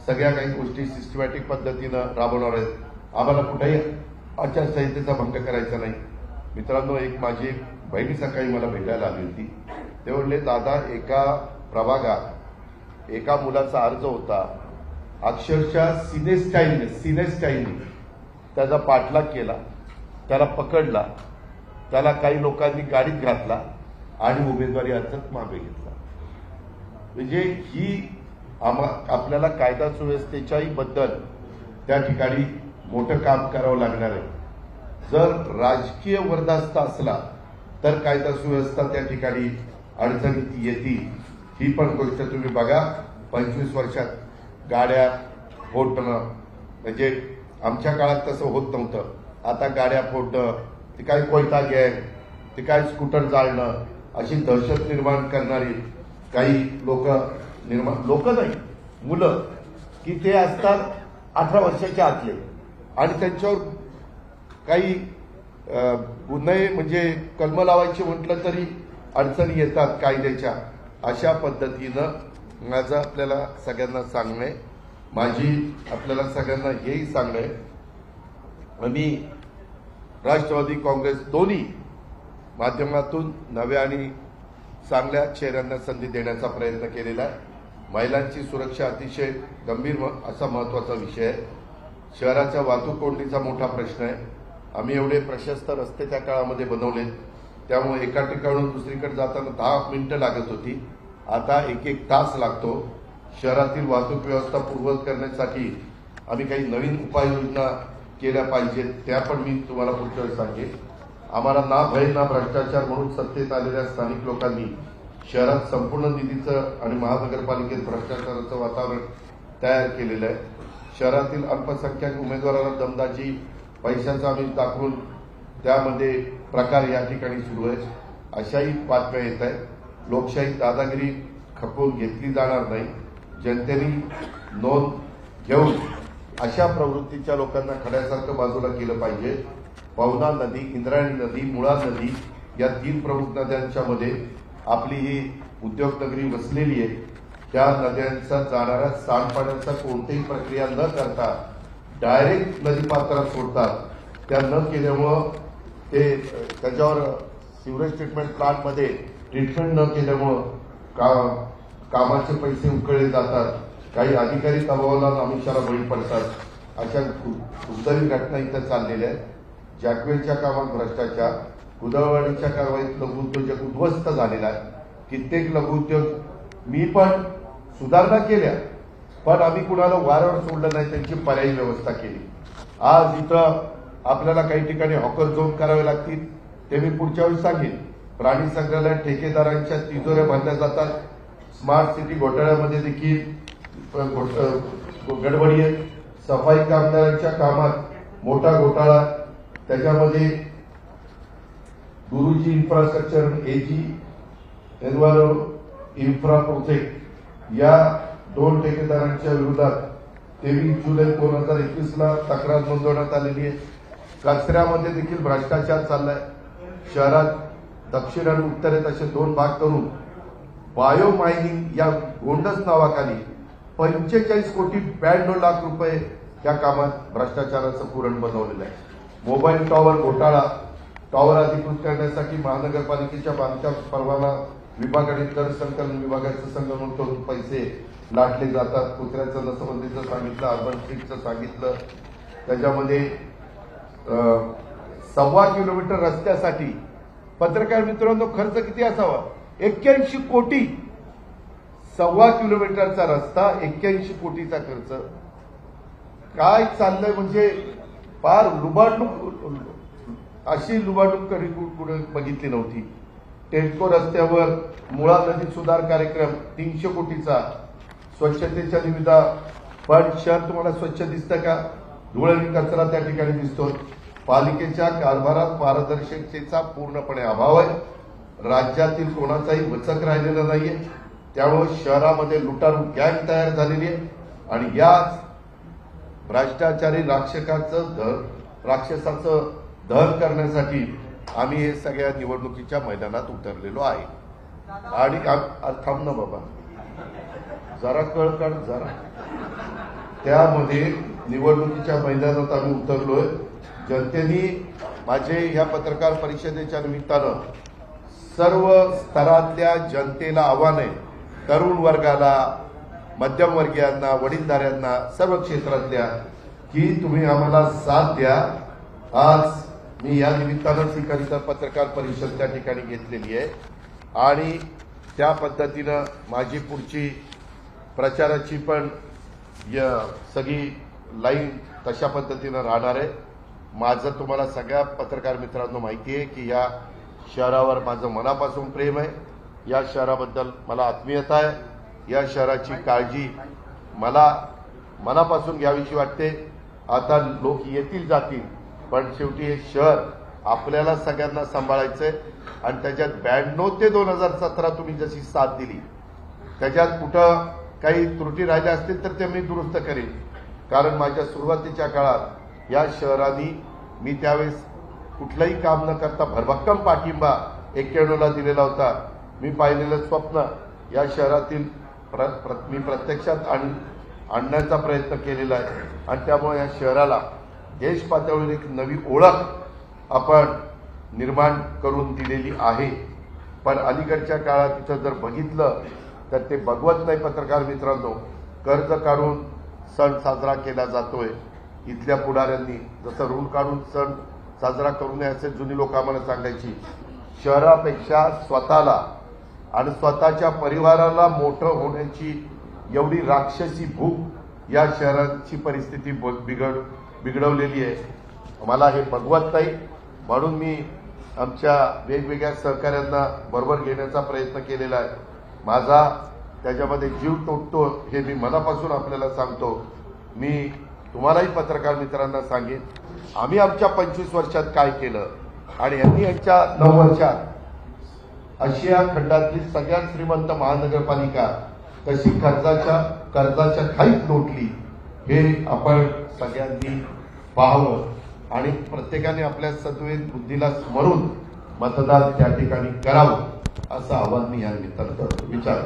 सगळ्या काही गोष्टी सिस्टमॅटिक पद्धतीनं राबवणार आहेत. आम्हाला कुठेही आचारसंहितेचा भंग करायचा नाही. मित्रांनो, एक माझी बहिणी सकाळी मला भेटायला आली होती. ते म्हणले दादा एका प्रभागात एका मुलाचा अर्ज होता, अक्षरशः सिनेस्टाईलने त्याचा पाठलाग केला, त्याला पकडला, त्याला काही लोकांनी गाडीत घातला आणि उमेदवारी अर्ज मागे घेतला. म्हणजे ही आपल्याला कायदा सुव्यवस्थेच्याही बद्दल त्या ठिकाणी मोठं काम करावं लागणार आहे. जर राजकीय वरदास्त असला तर कायदा सुव्यवस्था त्या ठिकाणी अडचणीत येतील. ही पण गोष्ट तुम्ही बघा. 25 वर्षात गाड्या फोडणं म्हणजे आमच्या काळात तसं होत नव्हतं. आता गाड्या फोडणं, ते काय कोयता गॅंग, ते काय स्कूटर जाळणं, अशी दहशत निर्माण करणारी काही लोक नाही मुलं की ते असतात 18 वर्षाच्या आतले आणि त्यांच्यावर काही गुन्हे म्हणजे कलम लावायचे म्हटलं तरी अडचणी येतात कायद्याच्या. अशा पद्धतीनं माझं आपल्याला सगळ्यांना सांगणं आहे, माझी आपल्याला सगळ्यांना हेही सांगणं आहे, आम्ही राष्ट्रवादी काँग्रेस दोन्ही माध्यमातून नव्या आणि चांगल्या चेहऱ्यांना संधी देण्याचा प्रयत्न केलेला आहे. महिलांची सुरक्षा अतिशय गंभीर असा महत्वाचा विषय आहे. शहराच्या वाहतूक कोंडीचा मोठा प्रश्न आहे. आम्ही एवढे प्रशस्त रस्ते त्या काळामध्ये बनवले, त्यामुळे एका ठिकाणून दुसरीकडे जाताना 10 मिनिटं लागत होती, आता 1-1 तास लागतो. शहरातील वाहतूक व्यवस्था पूर्ववत करण्यासाठी आम्ही काही नवीन उपाययोजना केल्या पाहिजेत, त्या पण मी तुम्हाला पुढच्या वेळी सांगेन. आम्हाला ना भय ना भ्रष्टाचार म्हणून सत्तेत आलेल्या स्थानिक लोकांनी शहरात संपूर्ण निधीचं आणि महानगरपालिकेत भ्रष्टाचाराचं वातावरण तयार केलेलं आहे. शहरातील अल्पसंख्याक उमेदवारांना दमदाजी पैशाचा आम्ही दाखवून त्यामध्ये प्रकार या ठिकाणी सुरू आहे. अशाही बातम्या येत आहेत. लोकशाही दादागिरी खपवून घेतली जाणार नाही. जनतेने नोंद घेऊन अशा प्रवृत्तीच्या लोकांना खड्यासारखं बाजूला केलं पाहिजे. पवना नदी, इंद्रायणी नदी, मुळा नदी या 3 प्रमुख नद्यांच्या मध्ये आपली ही उद्योगनगरी वसलेली आहे. त्या नद्यांचा जाणाऱ्या सांडपाण्याचा कोणतीही प्रक्रिया न करता डायरेक्ट नदीपात्रात सोडतात. त्या न केल्यामुळं ते त्याच्यावर सिवरेज ट्रीटमेंट प्लांटमध्ये ट्रीटमेंट न केल्यामुळं कामाचे पैसे उकळले जातात. काही अधिकारी दबावाला आमिषाला बळी पडतात. अशा दुर्दैवी घटना इथं चाललेल्या आहेत. जॅकवेलच्या कामात भ्रष्टाचार, उदळवाडीच्या कारवाईत लघुउद्योजक उद्ध्वस्त झालेला आहे. कित्येक लघुउद्योग मी पण सुधारणा केल्या, पण आम्ही कुणाला वाऱ्यावर सोडलं नाही, त्यांची पर्यायी व्यवस्था केली. आज इथं आपल्याला काही ठिकाणी हॉकर झोन करावे लागतील, ते मी पुढच्या वेळी सांगेन. प्राणी संग्रहालयात ठेकेदारांच्या तिजोऱ्या भरल्या जातात. स्मार्ट सिटी घोटाळ्यामध्ये देखील गडबडी आहे. सफाई कामगारांच्या कामात मोठा घोटाळा, त्याच्यामध्ये गुरुजी infrastructure, ag enviro infra project या 2 ठेकेदारांच्या विरोधात 23 जुलै 2021 तक्रार नोंदवण्यात आलेली आहे. कचऱ्यामध्ये देखील भ्रष्टाचार चाललाय. शहरात दक्षिण आणि उत्तरेत असे 2 भाग करून बायो मायनिंग या गोंडस नावाखाली 45 कोटी 92 लाख रुपये या कामात भ्रष्टाचाराचं पुरण बनवलेलं आहे. मोबाईल टॉवर घोटाळा, टॉवर अधिकृत करण्यासाठी महानगरपालिकेच्या बांधकाम परवाना विभागाने कर संकलन विभागाचं संकलन करून पैसे लाटले जातात. कुत्र्याचं नसबंदीचं सांगितलं, अर्बन स्ट्रीटचं सांगितलं. त्याच्यामध्ये 1.25 किलोमीटर रस्त्यासाठी पत्रकार मित्रांनो खर्च किती असावा? 81 कोटी. 1.25 किलोमीटरचा रस्ता, 81 कोटीचा खर्च. काय चाललंय म्हणजे फार लुबाडणूक, अशी लुबाडणूक कधी कुठे बघितली नव्हती. टेल्को रस्त्यावर मुळा नदी सुधार कार्यक्रम 300 कोटीचा. स्वच्छतेच्या निविदा, पण शहर तुम्हाला स्वच्छ दिसतं का? धूळ आणि कचरा त्या ठिकाणी दिसतो. पालिकेच्या कारभारात पारदर्शकतेचा पूर्णपणे अभाव आहे. राज्यातील कोणाचाही वचक राहिलेला नाहीये. त्यामुळे शहरामध्ये लुटालूट गँग तयार झालेली आहे आणि याच भ्रष्टाचारी राक्षसाचं दहन करण्यासाठी आम्ही हे सगळ्या निवडणुकीच्या मैदानात उतरलेलो आहे. आणि थांब ना बाबा, जरा कळ काढ जरा. त्यामध्ये निवडणुकीच्या मैदानात आम्ही उतरलोय. जनतेने माझे या पत्रकार परिषदेच्या निमित्तानं सर्व स्तरातल्या जनतेला आव्हान आहे, तरुण वर्गाला, मध्यमवर्गीयांना, वडीलधाऱ्यांना, सर्व क्षेत्रातल्या, की तुम्ही आम्हाला साथ द्या. आज मी या निमित्तानं ही पत्रकार परिषद त्या ठिकाणी घेतलेली आहे आणि त्या पद्धतीनं माझी पुढची प्रचाराची पण सगळी लाईन तशा पद्धतीनं राहणार आहे. माझं तुम्हाला सगळ्या पत्रकार मित्रांनो माहिती आहे की या शहरावर माझं मनापासून प्रेम आहे. या शहराबद्दल मला आत्मीयता आहे. या शहराची काळजी मला मनापासून घ्यावीशी वाटते. आता लोक येतील जातील, पण शेवटी हे शहर आपल्याला सगळ्यांना सांभाळायचंय आणि त्याच्यात 92 ते 2017 तुम्ही जशी साथ दिली, त्याच्यात कुठं काही त्रुटी राहिल्या असतील तर ते मी दुरुस्त करेन. कारण माझ्या सुरुवातीच्या काळात या शहराने मी त्यावेळेस कुठलंही काम न करता भरभक्कम पाठिंबा 91ला दिलेला होता. मी पाहिलेलं स्वप्न या शहरातील मी प्रत्यक्षात आणण्याचा प्रयत्न केलेला आहे आणि त्यामुळे या शहराला देश पातळीवर एक नवी ओळख आपण निर्माण करून दिलेली आहे. पण अलीकडच्या काळात इथं जर बघितलं तर ते बघवत नाही पत्रकार मित्रांनो. कर्ज काढून सण साजरा केला जातोय. इथल्या पुढाऱ्यांनी जसं ऋण काढून सण साजरा करू नये असे जुनी लोक आम्हाला सांगायची. शहरापेक्षा स्वतःला आणि स्वतःच्या परिवाराला मोठं होण्याची एवढी राक्षसी भूक या शहराची परिस्थिती बिघडवलेली आहे. मला हे बघवत नाही, म्हणून मी आमच्या वेगवेगळ्या सहकाऱ्यांना बरोबर घेण्याचा प्रयत्न केलेला आहे. माझा त्याच्यामध्ये जीव तुटतो हे मी मनापासून आपल्याला सांगतो. मी तुम्हालाही पत्रकार मित्रांना सांगेन, आम्ही आमच्या 25 वर्षात काय केलं आणि यांनी यांच्या 9 वर्षात आशिया खंडातली सगळ्यात श्रीमंत महानगरपालिका कशी कर्जाच्या खाईत लोटली हे आपण सगळ्यांनी पाहावं आणि प्रत्येकाने आपल्या सद्विवेक बुद्धीला स्मरून मतदान त्या ठिकाणी करावं असं आवाहन मी या निमित्तानं करतो. विचार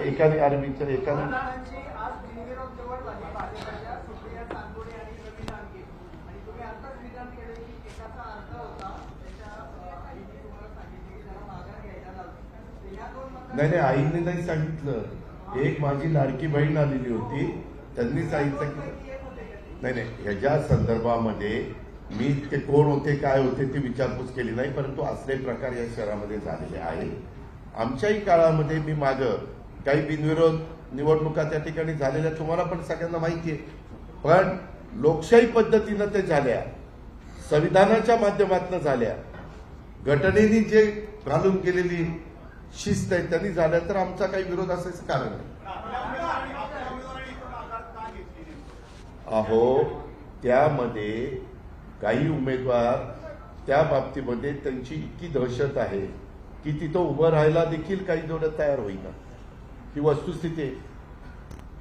एकाने आर्मीच्या एकाने नाही आईने नाही सांगितलं. एक माझी लाडकी बहीण आलेली होती, त्यांनी सांगितलं की नाही ह्याच्या संदर्भामध्ये मी ते कोण होते काय होते ती विचारपूस केली नाही, परंतु असले प्रकार या शहरामध्ये झालेले आहे. आमच्याही काळामध्ये मी मागं काही बिनविरोध निवडणुका त्या ठिकाणी झालेल्या तुम्हाला पण सगळ्यांना माहिती आहे. पण लोकशाही पद्धतीनं ते झाल्या, संविधानाच्या माध्यमातून झाल्या, घटनेने जे घालून गेलेली शिस्त आहे त्यांनी झाल्या, तर आमचा काही विरोध असायचं कारण नाही. अहो त्यामध्ये काही उमेदवार त्या बाबतीमध्ये त्यांची इतकी दहशत आहे की तिथं उभं राहायला देखील काही तेवढं तयार होईना. ही वस्तुस्थिती आहे,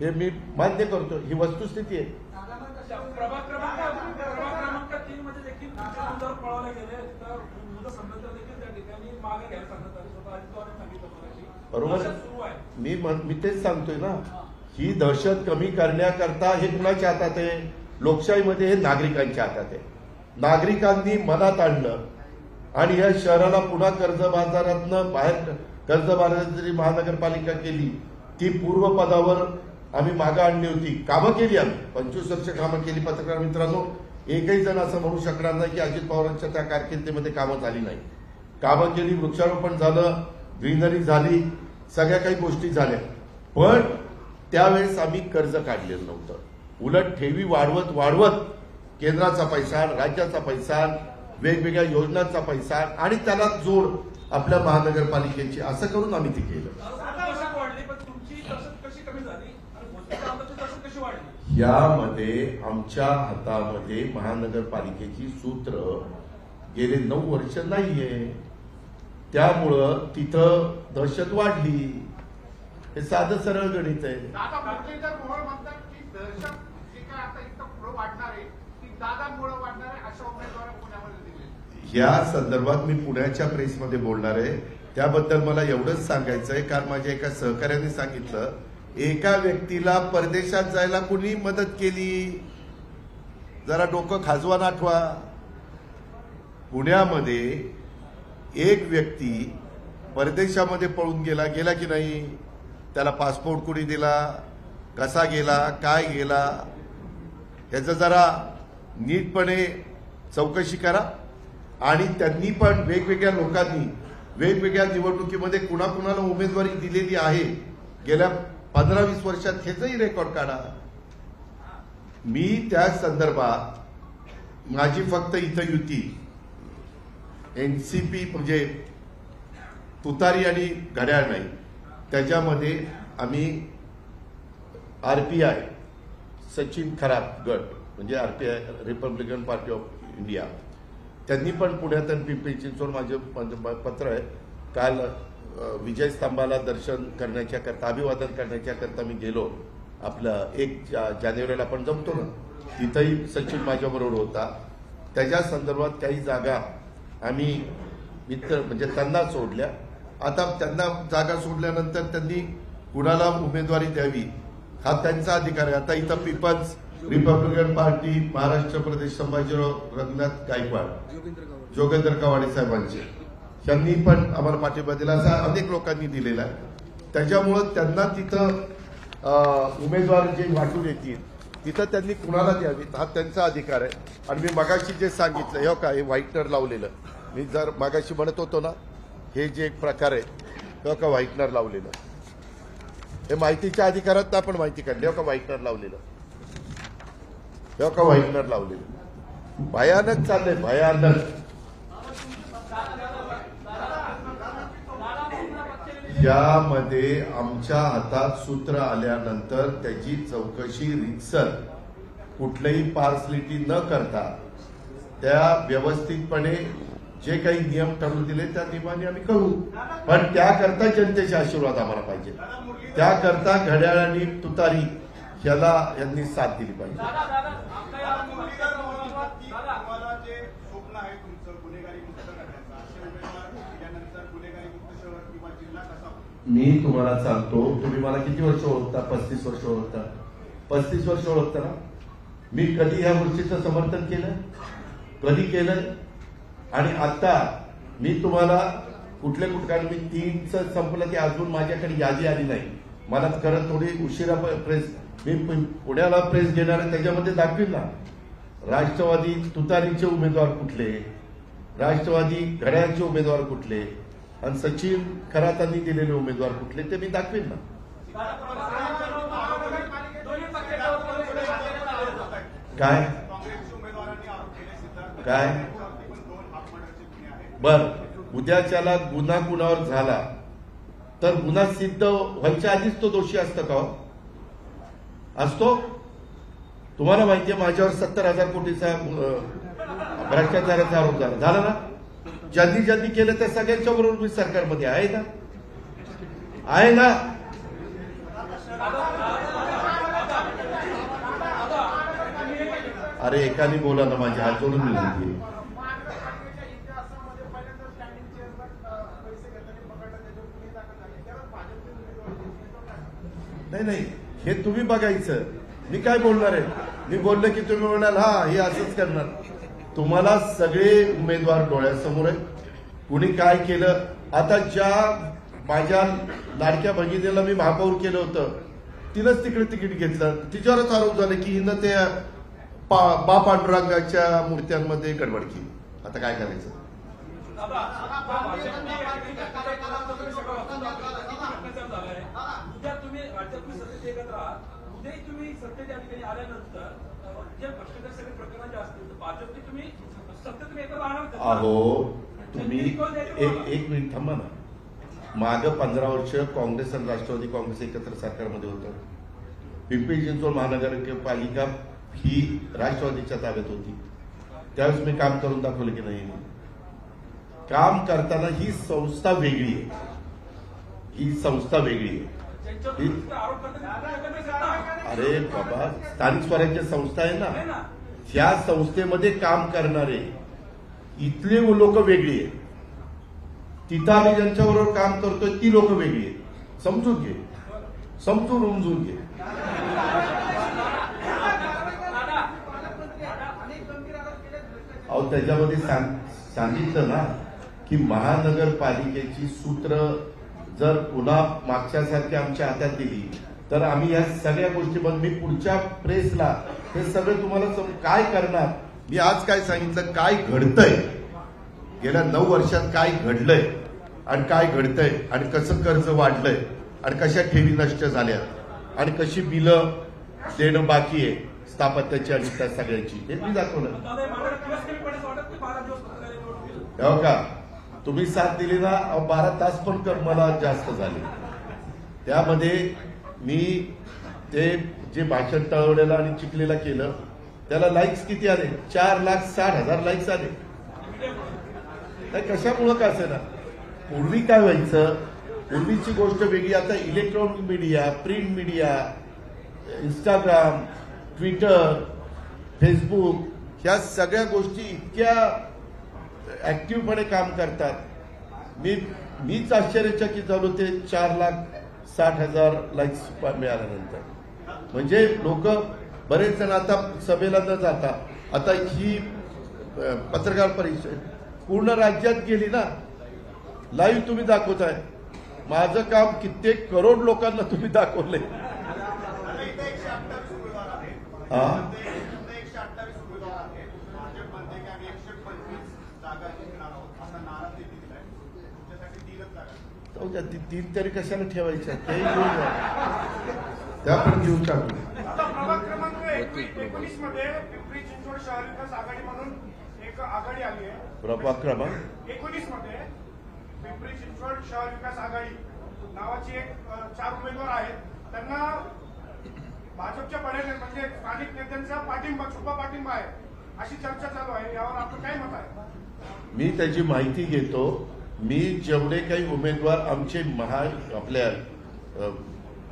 हे मी मान्य करतो, ही वस्तुस्थिती आहे. बरोबर, मी तेच सांगतोय ना, ही दहशत कमी करण्याकरता हे कुणाच्या हातात आहे? लोकशाहीमध्ये हे नागरिकांच्या हातात आहे. नागरिकांनी मनात आणलं आणि या शहराला पुन्हा कर्जबाजारातनं बाहेर कर्जबाजारी महानगरपालिका केली, ती पूर्वपदावर आम्ही मागे आणली होती. कामं केली आम्ही, 25 वर्ष कामं केली. पत्रकार मित्रांनो, एकही जण असं म्हणू शकणार नाही की अजित पवारांच्या त्या कारकिर्दीमध्ये कामं झाली नाही. कामं केली, वृक्षारोपण झालं, ग्रीनरी झाली, सगळ्या काही गोष्टी झाल्या. पण त्यावेळेस आम्ही कर्ज काढलेलं नव्हतं. उलट ठेवी वाढवत वाढवत केंद्राचा पैसा, राज्याचा पैसा, वेगवेगळ्या योजनांचा पैसा आणि त्याला जोड आपल्या महानगरपालिकेची, असं करून आम्ही ते केलं. यामध्ये आमच्या हातामध्ये महानगरपालिकेची सूत्र गेले 9 वर्ष नाहीये. त्यामुळं तिथं दहशत वाढली. हे साधं सरळ गणित आहे. या संदर्भात मी पुण्याच्या प्रेसमध्ये बोलणार आहे. त्याबद्दल मला एवढंच सांगायचं आहे, कारण माझ्या एका सहकार्याने सांगितलं, एका व्यक्तीला परदेशात जायला कुणी मदत केली, जरा डोकं खाजवा आठवा. पुण्यामध्ये एक व्यक्ती परदेशामध्ये पळून गेला की नाही, त्याला पासपोर्ट कुणी दिला, कसा गेला, काय गेला, याचं जरा नीटपणे चौकशी करा. आणि त्यांनी पण वेगवेगळ्या लोकांनी वेगवेगळ्या निवडणुकीमध्ये कुणाकुणाला उमेदवारी दिलेली आहे गेल्या 15-20 वर्षात, ह्याचंही रेकॉर्ड काढा. मी त्या संदर्भात माझी फक्त इथं युती एनसीपी म्हणजे तुतारी आणि घड्याळ नाही, त्याच्यामध्ये आम्ही आरपीआय सचिन खरात गट म्हणजे RPI Republican party of India, त्यांनी पण पुण्यात आणि पिंपरी चिंचवड, माझे पत्र आहे, काल विजय स्तंभाला दर्शन करण्याच्या करता, अभिवादन करण्याच्या करता मी गेलो. आपलं 1 जानेवारीला आपण जमतो ना, तिथंही सचिन माझ्याबरोबर होता. त्याच्या संदर्भात काही जागा आम्ही मित्र म्हणजे त्यांना सोडल्या. आता त्यांना जागा सोडल्यानंतर त्यांनी कुणाला उमेदवारी द्यावी हा त्यांचा अधिकार आहे. आता इथं पीपल्स रिपब्लिकन पार्टी महाराष्ट्र प्रदेश संभाजीराव रंगनाथ गायकवाड, जोगेंद्र कवाडे साहेबांचे, त्यांनी पण आम्हाला पाठिंबा दिला, असा अनेक लोकांनी दिलेला आहे. त्याच्यामुळं त्यांना तिथं उमेदवार जे वाटून येतील तिथं त्यांनी कुणाला द्यावी हा त्यांचा अधिकार आहे. आणि मी मगाशी जे सांगितलं, हे काय व्हाईटनर लावलेलं, मी जर मगाशी म्हणत होतो ना, हे जे प्रकार आहे हे का व्हाईटनर लावलेलं, हे माहितीच्या अधिकारात आपण माहिती काढली, हे का व्हाईटनर लावलेलं, हे का व्हाईटनर लावलेलं. भयानक चाललंय, भयानक. यामध्ये आमच्या हातात सूत्र आल्यानंतर त्याची चौकशी रितसर, कुठलीही पार्सलिटी न करता, त्या व्यवस्थितपणे जे काही नियम ठरवून दिले त्या नियमाने आम्ही करू. पण त्याकरता जनतेचे आशीर्वाद आम्हाला पाहिजे. त्याकरता घड्याळ आणि तुतारी यांनी साथ दिली पाहिजे. मी तुम्हाला सांगतो, तुम्ही मला किती वर्ष ओळखता? 35 वर्ष ओळखता. 35 वर्ष ओळखता ना. मी कधी ह्या गोष्टीचं समर्थन केलं? कधी केलंय? आणि आता मी तुम्हाला कुठल्या मी 3चं संपलं की अजून माझ्याकडे यादी आली नाही. मला खरं थोडी उशिरा प्रेस, मी पुण्याला प्रेस घेणार आहे, त्याच्यामध्ये दाखवील ना राष्ट्रवादी तुतारीचे उमेदवार कुठले, राष्ट्रवादी घड्याळचे उमेदवार कुठले, आणि सचिन खरातांनी दिलेले उमेदवार कुठले ते मी दाखवीन ना. काय काय बर, उद्याच्याला गुन्हा कुणावर झाला तर गुन्हा सिद्ध व्हायच्या आधीच तो दोषी असतो का? असतो. तुम्हाला माहितीये माझ्यावर 70,000 कोटीचा भ्रष्टाचाराचा आरोप झाला ना. ज्यांनी केलं त्या सगळ्यांच्या बरोबर मी सरकारमध्ये आहे ना, आहे ना. अरे एकाने बोला ना, माझी हात जोडून मिळते. नाही, हे तुम्ही बघायचं. मी काय बोलणार आहे? मी बोललो की तुम्ही म्हणाल हा हे असंच करणार. तुम्हाला सगळे उमेदवार डोळ्यासमोर आहेत. कुणी काय केलं. आता ज्या माझ्या लाडक्या भगिनीला मी महापौर केलं होतं तिनंच तिकडे तिकीट घेतलं. तिच्यावरच आरोप झाले की हिनं त्या बा पांडुरंगाच्या मूर्त्यांमध्ये गडबड केली. आता काय करायचं. उद्या तुम्ही राज्यातून सत्तेत एकत्र आहात. उद्याही तुम्ही सत्तेच्या ठिकाणी आल्यानंतर जे भ्रष्टाचार सगळे प्रकरण जे असतील भाजपची तुम्ही सत्तेत एकत्र राहणार. अहो तुम्ही एक मिनिट थांबा ना. मागं 15 वर्ष काँग्रेस आणि राष्ट्रवादी काँग्रेस एकत्र सरकारमध्ये होतं. पिंपरी चिंचवड महानगरपालिका ही राष्ट्रवादीच्या ताब्यात होती. त्यावेळेस मी काम करून दाखवलं की नाही. काम करताना ही संस्था वेगळी आहे. ही संस्था वेगळी आहे. अरे बाबा स्थानिक स्वराज्य संस्था आहे ना. त्या संस्थेमध्ये काम करणारे इथले लोक वेगळी आहेत. तिथं आम्ही ज्यांच्याबरोबर काम करतोय ती लोक वेगळी आहेत. समजून घे. समजून उमजून घे. अहो त्याच्यामध्ये सांगितलं ना की महानगरपालिकेची सूत्र जर पुन्हा मागच्यासारखी आमच्या हातात दिली तर आम्ही या सगळ्या गोष्टी बंद. मी पुढच्या प्रेसला हे सगळं तुम्हाला काय करणार. मी आज काय सांगितलं काय घडतंय गेल्या 9 वर्षात काय घडलंय आणि काय घडतंय आणि कसं कर्ज वाढलंय आणि कशा ठेवी नष्ट झाल्या आणि कशी बिलं देणं बाकी आहे स्थापत्याची आणि त्या सगळ्यांची हे मी दाखवलं. हो का तुम्ही साथ दिली ना. 12 तास पण मला जास्त झाले. त्यामध्ये मी ते जे भाषण तळवलेलं आणि चिखलीला केलं त्याला लाईक्स किती आले. 4,60,000 लाईक्स आले. कशामुळं का असे ना. पूर्वी काय व्हायचं. पूर्वीची गोष्ट वेगळी. आता electronic media print media Instagram Twitter Facebook ह्या सगळ्या गोष्टी इतक्या ऍक्टिव्हपणे काम करतात. मीच आश्चर्यचकित झालो ते 4,60,000 लाईक्स मिळाल्यानंतर. म्हणजे लोक बरेच जण आता सभेला न जाता आता ही पत्रकार परिषद पूर्ण राज्यात गेली ना. लाईव्ह तुम्ही दाखवताय. माझं काम कित्येक करोड लोकांना तुम्ही दाखवलंय. हा तीन तरी कशाला ठेवायच्या तेही घेऊन जा. त्या पण घेऊन टाकू. प्रभाग क्रमांक 19 मध्ये पिंपरी चिंचवड शहर विकास आघाडी म्हणून एक आघाडी आली आहे. प्रभाग क्रमांक 19 मध्ये पिंपरी चिंचवड शहर विकास आघाडी नावाची एक 4 उमेदवार आहेत. त्यांना भाजपच्या पडेल म्हणजे स्थानिक नेत्यांचा पाठिंबा छुपा पाठिंबा आहे अशी चर्चा चालू आहे. यावर आपलं काय मत आहे. मी त्याची माहिती घेतो. मी जेवढे काही उमेदवार आमचे आपल्या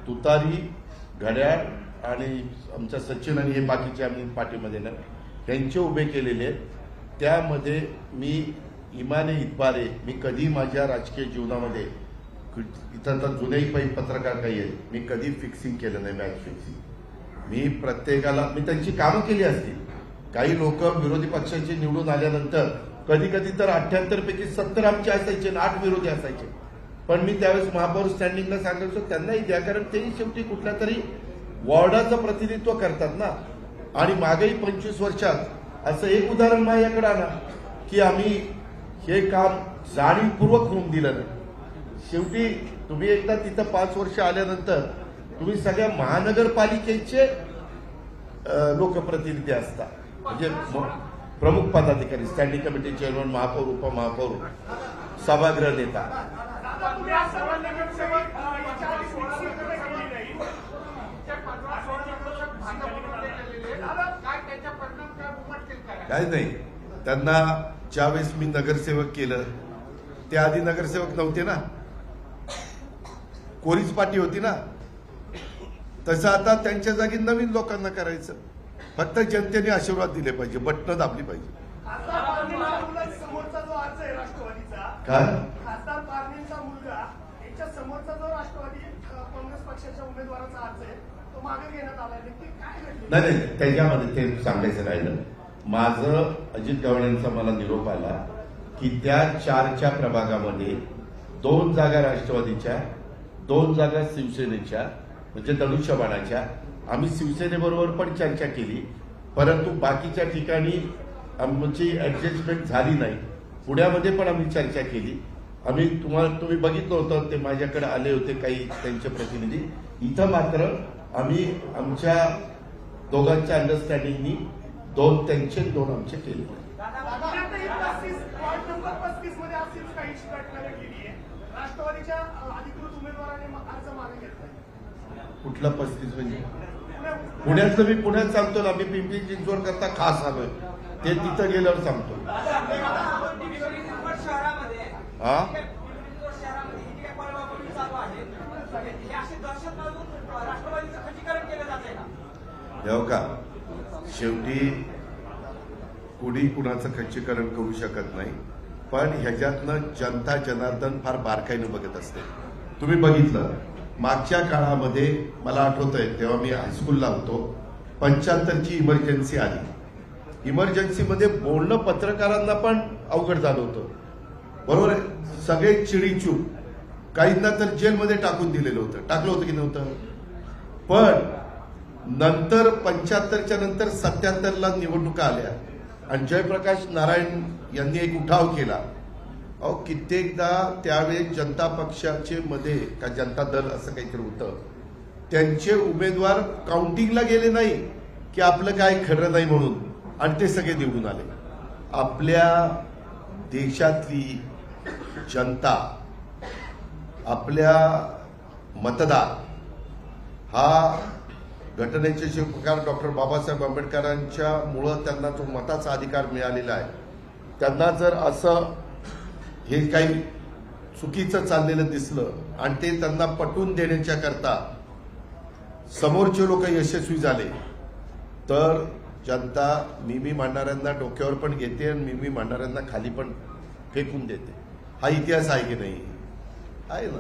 तुतारी घड्याळ आणि आमच्या सचिन आणि हे बाकीचे आम्ही पार्टीमध्ये ना त्यांचे उभे केलेले आहेत. त्यामध्ये मी इमाने इतबारे मी कधी माझ्या राजकीय जीवनामध्ये इथं तर जुनेही पत्रकार काही आहेत. मी कधी फिक्सिंग केलं नाही. मॅच फिक्सिंग मी प्रत्येकाला मी त्यांची कामं केली असतील. काही लोक विरोधी पक्षाचे निवडून आल्यानंतर कधी कधी तर 78 पैकी 70 आमचे असायचे 8 विरोधी असायचे. पण मी त्यावेळेस महापौर स्टँडिंगला सांगायचो त्यांनाही द्या कारण तेही शेवटी कुठल्या तरी वॉर्डाचं प्रतिनिधित्व करतात ना. आणि मागेही 25 वर्षात असं एक उदाहरण माझ्याकडे आणा की आम्ही हे काम जाणीवपूर्वक होऊन दिलं नाही. शेवटी तुम्ही एकदा तिथं 5 वर्ष आल्यानंतर तुम्ही सगळ्या महानगरपालिकेचे लोकप्रतिनिधी असता. म्हणजे प्रमुख पदाधिकारी स्टँडिंग कमिटी चेअरमन महापौर उपमहापौर सभागृह नेता. काय नाही. त्यांना ज्यावेळेस मी नगरसेवक केलं त्याआधी नगरसेवक नव्हते ना. कोरीच पाटी होती ना. तसं आता त्यांच्या जागी नवीन लोकांना करायचं. फक्त जनतेने आशीर्वाद दिले पाहिजे. बटणं दाबली पाहिजे. समोरचा जो अर्ज आहे राष्ट्रवादीचा काय खासदार पारनेरचा मुलगा याच्या समोरचा जो राष्ट्रवादी काँग्रेस पक्षाच्या उमेदवाराचा अर्ज आहे तो मागे घेण्यात आला. काय घडलं. नाही त्याच्यामध्ये ते सांगायचं राहिलं. माझं अजित गव्हाणेंचा मला निरोप आला की त्या 4च्या प्रभागामध्ये 2 जागा राष्ट्रवादीच्या, 2 जागा शिवसेनेच्या म्हणजे धनुष्यबाणाच्या. आम्ही शिवसेनेबरोबर पण चर्चा केली, परंतु बाकीच्या ठिकाणी आमची ऍडजस्टमेंट झाली नाही. पुण्यामध्ये पण आम्ही चर्चा केली. तुम्ही बघितलं होतं, ते माझ्याकडे आले होते काही त्यांचे प्रतिनिधी. इथं मात्र आम्ही आमच्या दोघांच्या अंडरस्टँडिंगनी 2 त्यांचे 2 आमचे केले. वार्ड नंबर 35 मध्ये अशीच काही घटना घडलेली आहे. राष्ट्रवादीच्या अधिकृत उमेदवाराने अर्ज मागे घेतला. कुठला 35 म्हणजे पुण्यातलं? मी पुण्यात सांगतो ना, मी पिंपरी चिंचवड करता खास आलोय, ते तिथं गेल्यावर सांगतो. हा, हो का? शेवटी कुणी कुणाचं खच्चीकरण करू शकत नाही, पण ह्याच्यातनं जनता जनार्दन फार बारकाईनं बघत असते. तुम्ही बघितलं मागच्या काळामध्ये, मला आठवतंय तेव्हा मी हायस्कूलला होतो, 75ची इमर्जन्सी आली. इमर्जन्सीमध्ये बोलणं पत्रकारांना पण अवघड झालं होतं, बरोबर आहे? सगळे चिडीचूप, काहींना तर जेलमध्ये टाकून दिलेलं होतं. टाकलं होतं की नव्हतं? पण नंतर 75च्या नंतर 77ला निवडणुका आल्या आणि जयप्रकाश नारायण यांनी एक उठाव केला. अहो, कित्येकदा त्यावेळेस जनता पक्षाचे मध्ये का जनता दल असं काहीतरी होतं, त्यांचे उमेदवार काउंटिंगला गेले नाही की आपलं काय खरं नाही म्हणून, आणि ते सगळे निवडून आले. आपल्या देशातली जनता, आपल्या मतदार हा घटनेचे शिल्पकार डॉक्टर बाबासाहेब आंबेडकरांच्या मुळे त्यांना तो मताचा अधिकार मिळालेला आहे. त्यांना जर असं हे काही चुकीचं चाललेलं दिसलं आणि ते त्यांना पटवून देण्याच्या करता समोरचे लोक यशस्वी झाले, तर जनता मिमी मांडणाऱ्यांना डोक्यावर पण घेते आणि मिमी मांडणाऱ्यांना खाली पण फेकून देते. हा इतिहास आहे की नाही? आहे ना.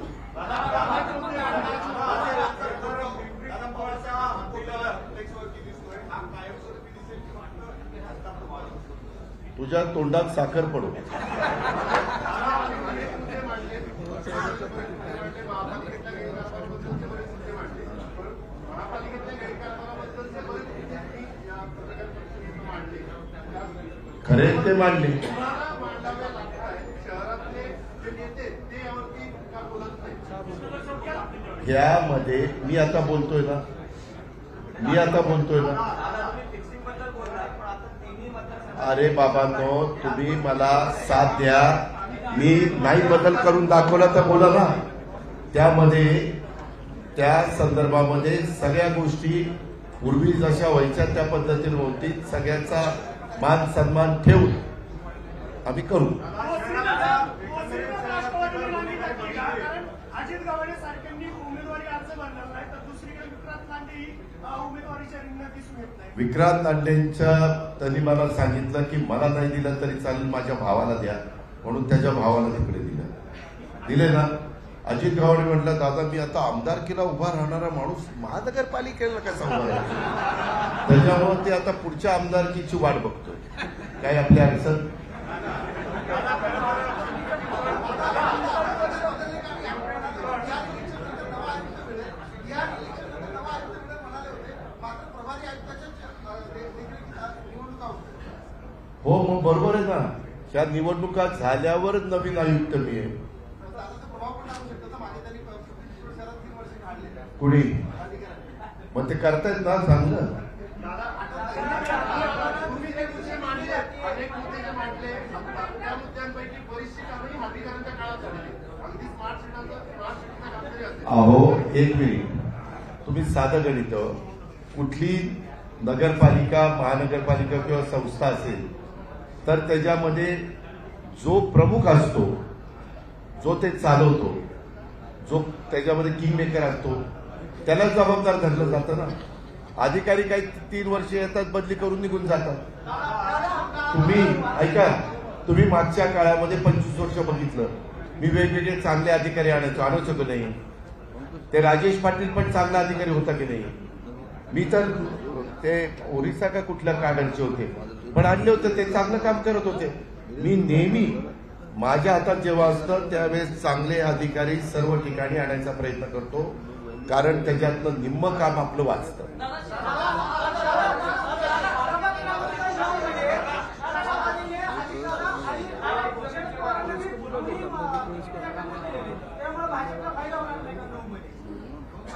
तुझ्या तोंडात साखर पडू. खरे ते मांडले. यामध्ये मी आता बोलतोय ना, अरे बाबांनो, तुम्ही मला साथ द्या. मी नाही बदल करून दाखवला तर बोला ना. त्यामध्ये त्या संदर्भामध्ये सगळ्या गोष्टी पूर्वी जशा व्हायच्या त्या पद्धतीने होतील. सगळ्यांचा मान सन्मान ठेवून आम्ही करू. अजित गव्हाणे सारख्यांनी उमेदवारी अर्ज भरला नाही, तर दुसरीकडे विक्रांत लांडे उमेदवारीच्या रिंगणात दिसून येत नाही. विक्रांत लांडेंच्या त्यांनी मला सांगितलं की मला नाही दिलं तरी चालेल, माझ्या भावाला द्या, म्हणून त्याच्या भावाला तिकडे दिले ना. अजित गव्हाणे म्हटलं, दादा मी आता आमदारकीला उभा राहणारा माणूस महानगरपालिकेला कसा उभा राहतो? त्याच्यामुळे ते आता पुढच्या आमदारकीची वाट बघतोय. काय आपली अडचण? हो, मग बरोबर आहे ना. त्या निवडणुका झाल्यावर नवीन आयुक्त मी आहे. कुणी मग ते करतायत ना चांगलं. अहो, एक मिनिट, तुम्ही साधं गणित, कुठली नगरपालिका, महानगरपालिका किंवा संस्था असेल तर त्याच्यामध्ये जो प्रमुख असतो, जो ते चालवतो, जो त्याच्यामध्ये किंग मेकर असतो, त्याला जबाबदार धरलं जातं ना. अधिकारी काही 3 वर्ष येतात, बदली करून निघून जातात. तुम्ही ऐका, तुम्ही मागच्या काळामध्ये 25 वर्ष बघितलं, मी वेगवेगळे चांगले अधिकारी आणू शकतो नाही. ते राजेश पाटील पण चांगला अधिकारी होता की नाही? मी तर ते ओरिसा का कुठल्या कागदचे होते पण आणले होते, ते चांगलं काम करत होते. मी नेहमी माझ्या हातात जेव्हा असतं त्यावेळेस चांगले अधिकारी सर्व ठिकाणी आणायचा प्रयत्न करतो, कारण त्याच्यातलं निम्म काम आपलं वाचतं.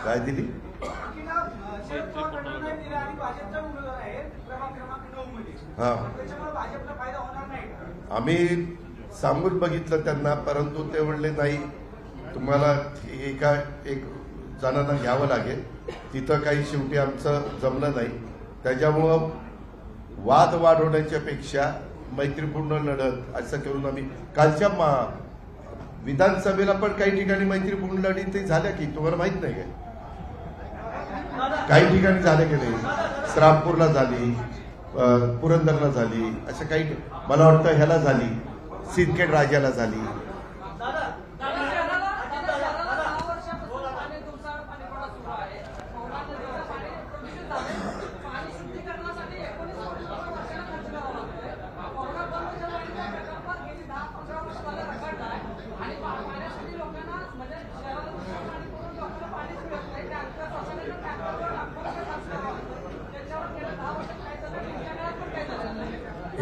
काय दिली? हा, आम्ही सांगून बघितलं त्यांना, परंतु ते म्हणले नाही, तुम्हाला एक जणांना घ्यावं लागेल. तिथं काही शेवटी आमचं जमलं नाही. त्याच्यामुळं वाद वाढवण्याच्या पेक्षा मैत्रीपूर्ण लढत असं करून आम्ही कालच्या विधानसभेला पण काही ठिकाणी मैत्रीपूर्ण लढती झाल्या की तुम्हाला माहित नाही काय? काही ठिकाणी झाले की नाही? श्रामपूरला झाली, पुरंदरला झाली, असं काही, मला वाटतं ह्याला झाली, सिंदखेड राजाला झाली.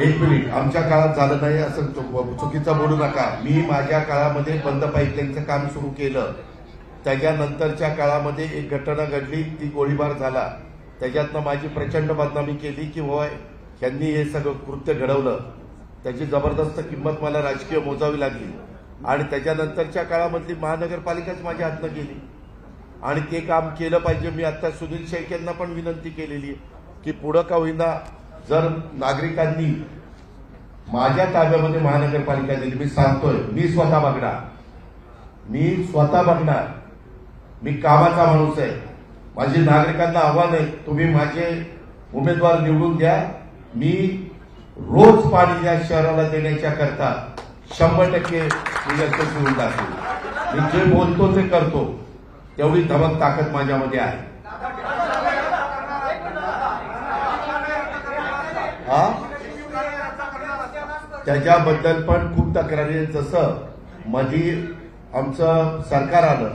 एक मिनिट, आमच्या काळात झालं नाही असं चुकीचं बोलू नका. मी माझ्या काळामध्ये बंद पाईपलाईनचं काम सुरू केलं. त्याच्यानंतरच्या काळामध्ये एक घटना घडली, ती गोळीबार झाला. त्याच्यातनं माझी प्रचंड बदनामी केली की होय ह्यांनी हे सगळं कृत्य घडवलं. त्याची जबरदस्त किंमत मला राजकीय मोजावी लागली. आणि त्याच्यानंतरच्या काळामधली महानगरपालिकाच माझ्या हातनं गेली आणि ते काम केलं पाहिजे. मी आता सुनील शेख यांना पण विनंती केलेली आहे की पुढं का होईना, जर नागरिकांनी माझ्या ताब्यामध्ये महानगरपालिका दिली, मी सांगतोय, मी स्वतः बघणार, मी कामाचा माणूस आहे. माझी नागरिकांना आव्हान आहे, तुम्ही माझे उमेदवार निवडून द्या. मी रोज पाणी या शहराला देण्याच्या करता 100% मी यशस्वी होऊन दाखवेन. मी जे बोलतो ते करतो, तेवढी धमक ताकद माझ्यामध्ये आहे. त्याच्याबद्दल पण खूप तक्रारी, जसं मधी आमचं सरकार आलं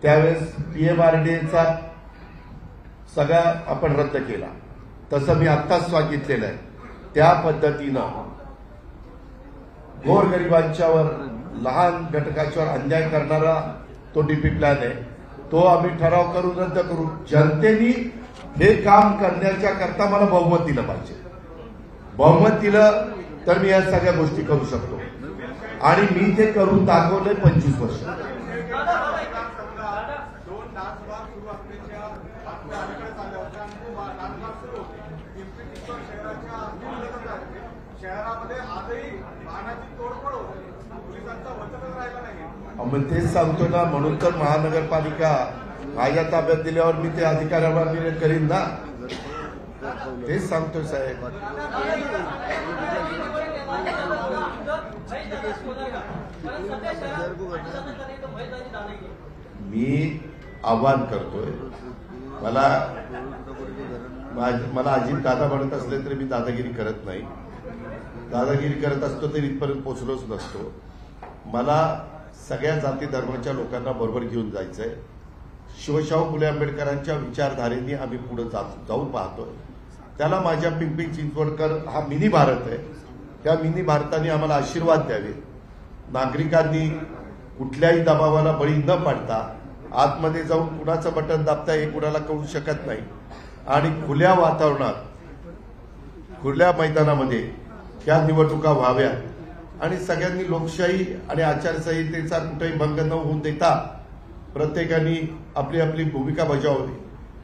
त्यावेळेस PMRDAचा सगळा आपण रद्द केला, तसं मी आत्ताच सांगितलेलं आहे. त्या पद्धतीनं गोरगरिबांच्यावर, लहान घटकाच्यावर अन्याय करणारा तो डीपी प्लॅन आहे, तो आम्ही ठराव करून रद्द करू. जनतेने हे काम करण्याच्या करता मला बहुमत दिलं पाहिजे. बहुमत दिलं तर मी या सगळ्या गोष्टी करू शकतो आणि मी ते करून दाखवलंय 25 वर्ष. शहरामध्ये आजही वाहनाची तोडफोड होते, पोलिसांचा वचकच राहिला नाही. मग तेच सांगतो ना, म्हणून तर महानगरपालिका माझ्या ताब्यात दिल्यावर मी ते अधिकाऱ्यांना मी करीन ना, तेच सांगतो साहेब. मी आव्हान करतोय, मला अजित दादा म्हणत असले तरी मी दादागिरी करत नाही. दादागिरी करत असतो तर इथपर्यंत पोहोचलोच नसतो. मला सगळ्या जाती धर्माच्या लोकांना बरोबर घेऊन जायचंय. शिवशाहू फुले आंबेडकरांच्या विचारधारेने आम्ही पुढे जाऊन पाहतोय. त्याला माझ्या पिंपरी चिंचवडकर हा मिनी भारत आहे, त्या मिनी भारताने आम्हाला आशीर्वाद द्यावे. नागरिकांनी कुठल्याही दबावाला बळी न पडता आतमध्ये जाऊन कुणाचं बटन दाबताय हे कुणाला कळू शकत नाही आणि खुल्या वातावरणात, खुल्या मैदानामध्ये ह्या निवडणुका व्हाव्यात आणि सगळ्यांनी लोकशाही आणि आचारसंहितेचा कुठेही भंग न होऊन देता प्रत्येकाने आपली आपली भूमिका बजावली.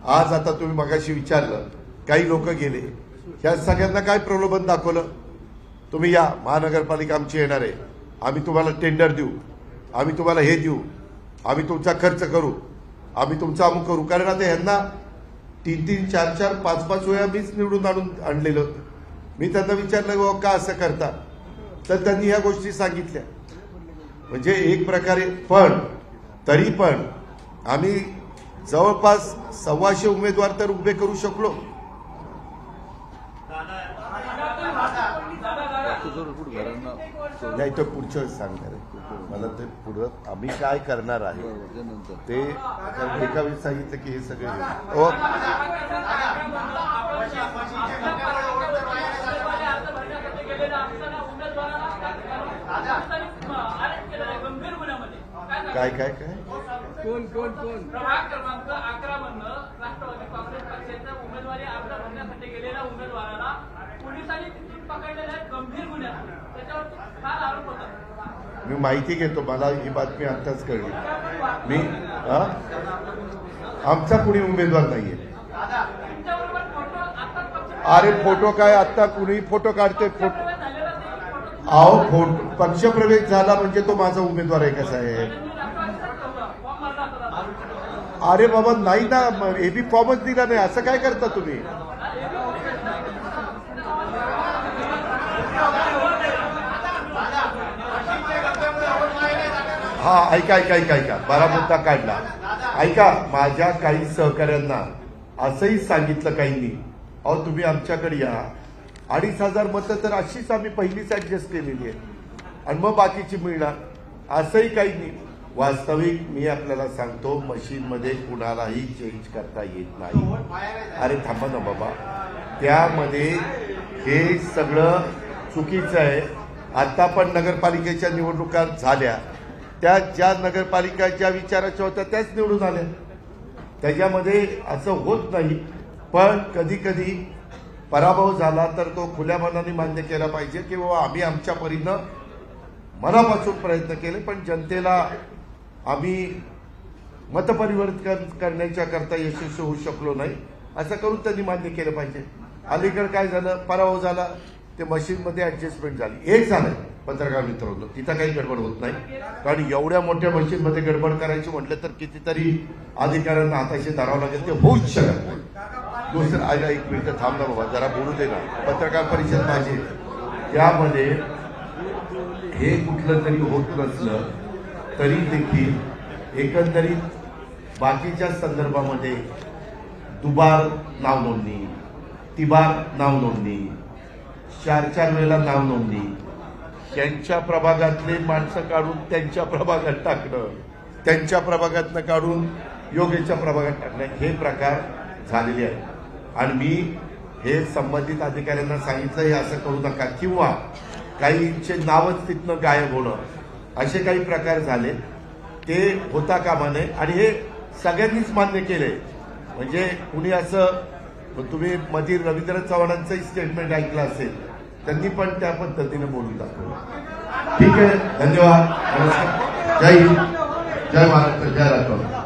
आज आता तुम्ही मगाशी विचारलं, काही लोक गेले, ह्या सगळ्यांना काय प्रलोभन दाखवलं, तुम्ही या, महानगरपालिका आमची येणार आहे, आम्ही तुम्हाला टेंडर देऊ, आम्ही तुम्हाला हे देऊ, आम्ही तुमचा खर्च करू, आम्ही तुमचा अमुक करू. कारण आता ह्यांना 3-3, 4-4, 5-5 वेळा मीच निवडून आणलेलं होतं. मी त्यांना विचारलं का असं करता, तर त्यांनी ह्या गोष्टी सांगितल्या. म्हणजे एक प्रकारे, पण तरी पण आम्ही जवळपास 125 उमेदवार तर उभे करू शकलो. फूट घरांना सोडलं. नाही तो पुढच्या वेळेस सांगणार आहे मला ते पुढं आम्ही काय करणार आहे बरोबर, त्यानंतर ते कारण एका वेळेस सांगितलं की हे सगळे हो काय काय काय प्रभाग क्रमांक 11 मधनं राष्ट्रवादी काँग्रेस पक्षाच्या उमेदवारी अर्ज भरण्यासाठी गेलेल्या उमेदवाराला पोलिसांनी तिथून पकडलेल्या गंभीर गुन्ह्यात त्याच्यावरती फार आरोप होतात. मी माहिती घेतो मला ही बातमी आत्ताच कळली मी आमचा कुणी उमेदवार नाहीये तुमच्याबरोबर फोटो आताच पक्ष अरे फोटो काय आत्ता कुणी फोटो काढते फोटो झालेला ते फोटो अहो फोटो पक्षप्रवेश झाला म्हणजे तो माझा उमेदवार आहे कसा आहे राष्ट्रवादीचाच होता. फॉर्म भरला होता. अरे बाबा नाही ना एबी फॉर्मच दिला नाही असं काय करता तुम्ही हा ऐका ऐका ऐका ऐका बरा मुद्दा काढला ऐका माझ्या काही सहकाऱ्यांना असंही सांगितलं काहींनी अहो तुम्ही आमच्याकडे या 2,500 मतं तर अशीच आम्ही पहिलीच ऍडजस्ट केलेली आहे आणि मग बाकीची मिळणार असंही काही नाही वास्तविक मी आपल्याला सांगतो मशीनमध्ये कुणालाही चेंज करता येत नाही अरे थांबा ना बाबा त्यामध्ये हे सगळं चुकीचं आहे आता पण नगरपालिकेच्या निवडणुका झाल्या त्या ज्या नगरपालिका ज्या विचाराच्या होत्या त्याच निवडून आल्या त्याच्यामध्ये असं होत नाही पण कधी कधी पराभव झाला तर तो खुल्या मनाने मान्य केला पाहिजे की बाबा आम्ही आमच्या परीनं मनापासून प्रयत्न केले पण जनतेला आम्ही मतपरिवर्तन करण्याच्या करता यशस्वी होऊ शकलो नाही असं करून त्यांनी मान्य केलं पाहिजे अलीकडे काय झालं पराभव झाला ते मशीनमध्ये ऍडजस्टमेंट झाली एक झालं पत्रकार मित्रांनो तिथं काही गडबड होत नाही कारण एवढ्या मोठ्या मशीनमध्ये गडबड करायची म्हटलं तर कितीतरी अधिकाऱ्यांना हाताशी धरावं लागेल ते होऊच शकत नाही दुसरं आयला एक मिनिट थांब ना बाबा जरा बोलू दे ना पत्रकार परिषद माझी त्यामध्ये हे कुठलं तरी होत नसलं तरी देखील एकंदरीत बाकीच्या संदर्भामध्ये दुबार नाव नोंदणी तिबार नाव नोंदणी 4-4 वेळेला नाव नोंदणी त्यांच्या प्रभागातले माणसं काढून त्यांच्या प्रभागात टाकणं त्यांच्या प्रभागातनं काढून योगेच्या प्रभागात टाकणं हे प्रकार झालेले आहेत आणि मी हे संबंधित अधिकाऱ्यांना सांगितलं हे असं करू नका किंवा काहींचे नावच तिथनं गायब होणं असे काही प्रकार झाले ते होता कामा नये आणि हे सगळ्यांनीच मान्य केलंय म्हणजे कुणी असं तुम्ही मध्ये रवींद्र चव्हाणांचंही स्टेटमेंट ऐकलं असेल त्यांनी पण त्या पद्धतीने बोलून दाखवलं ठीक आहे धन्यवाद नमस्कार जय हिंद जय महाराष्ट्र जय राष्ट्रवादी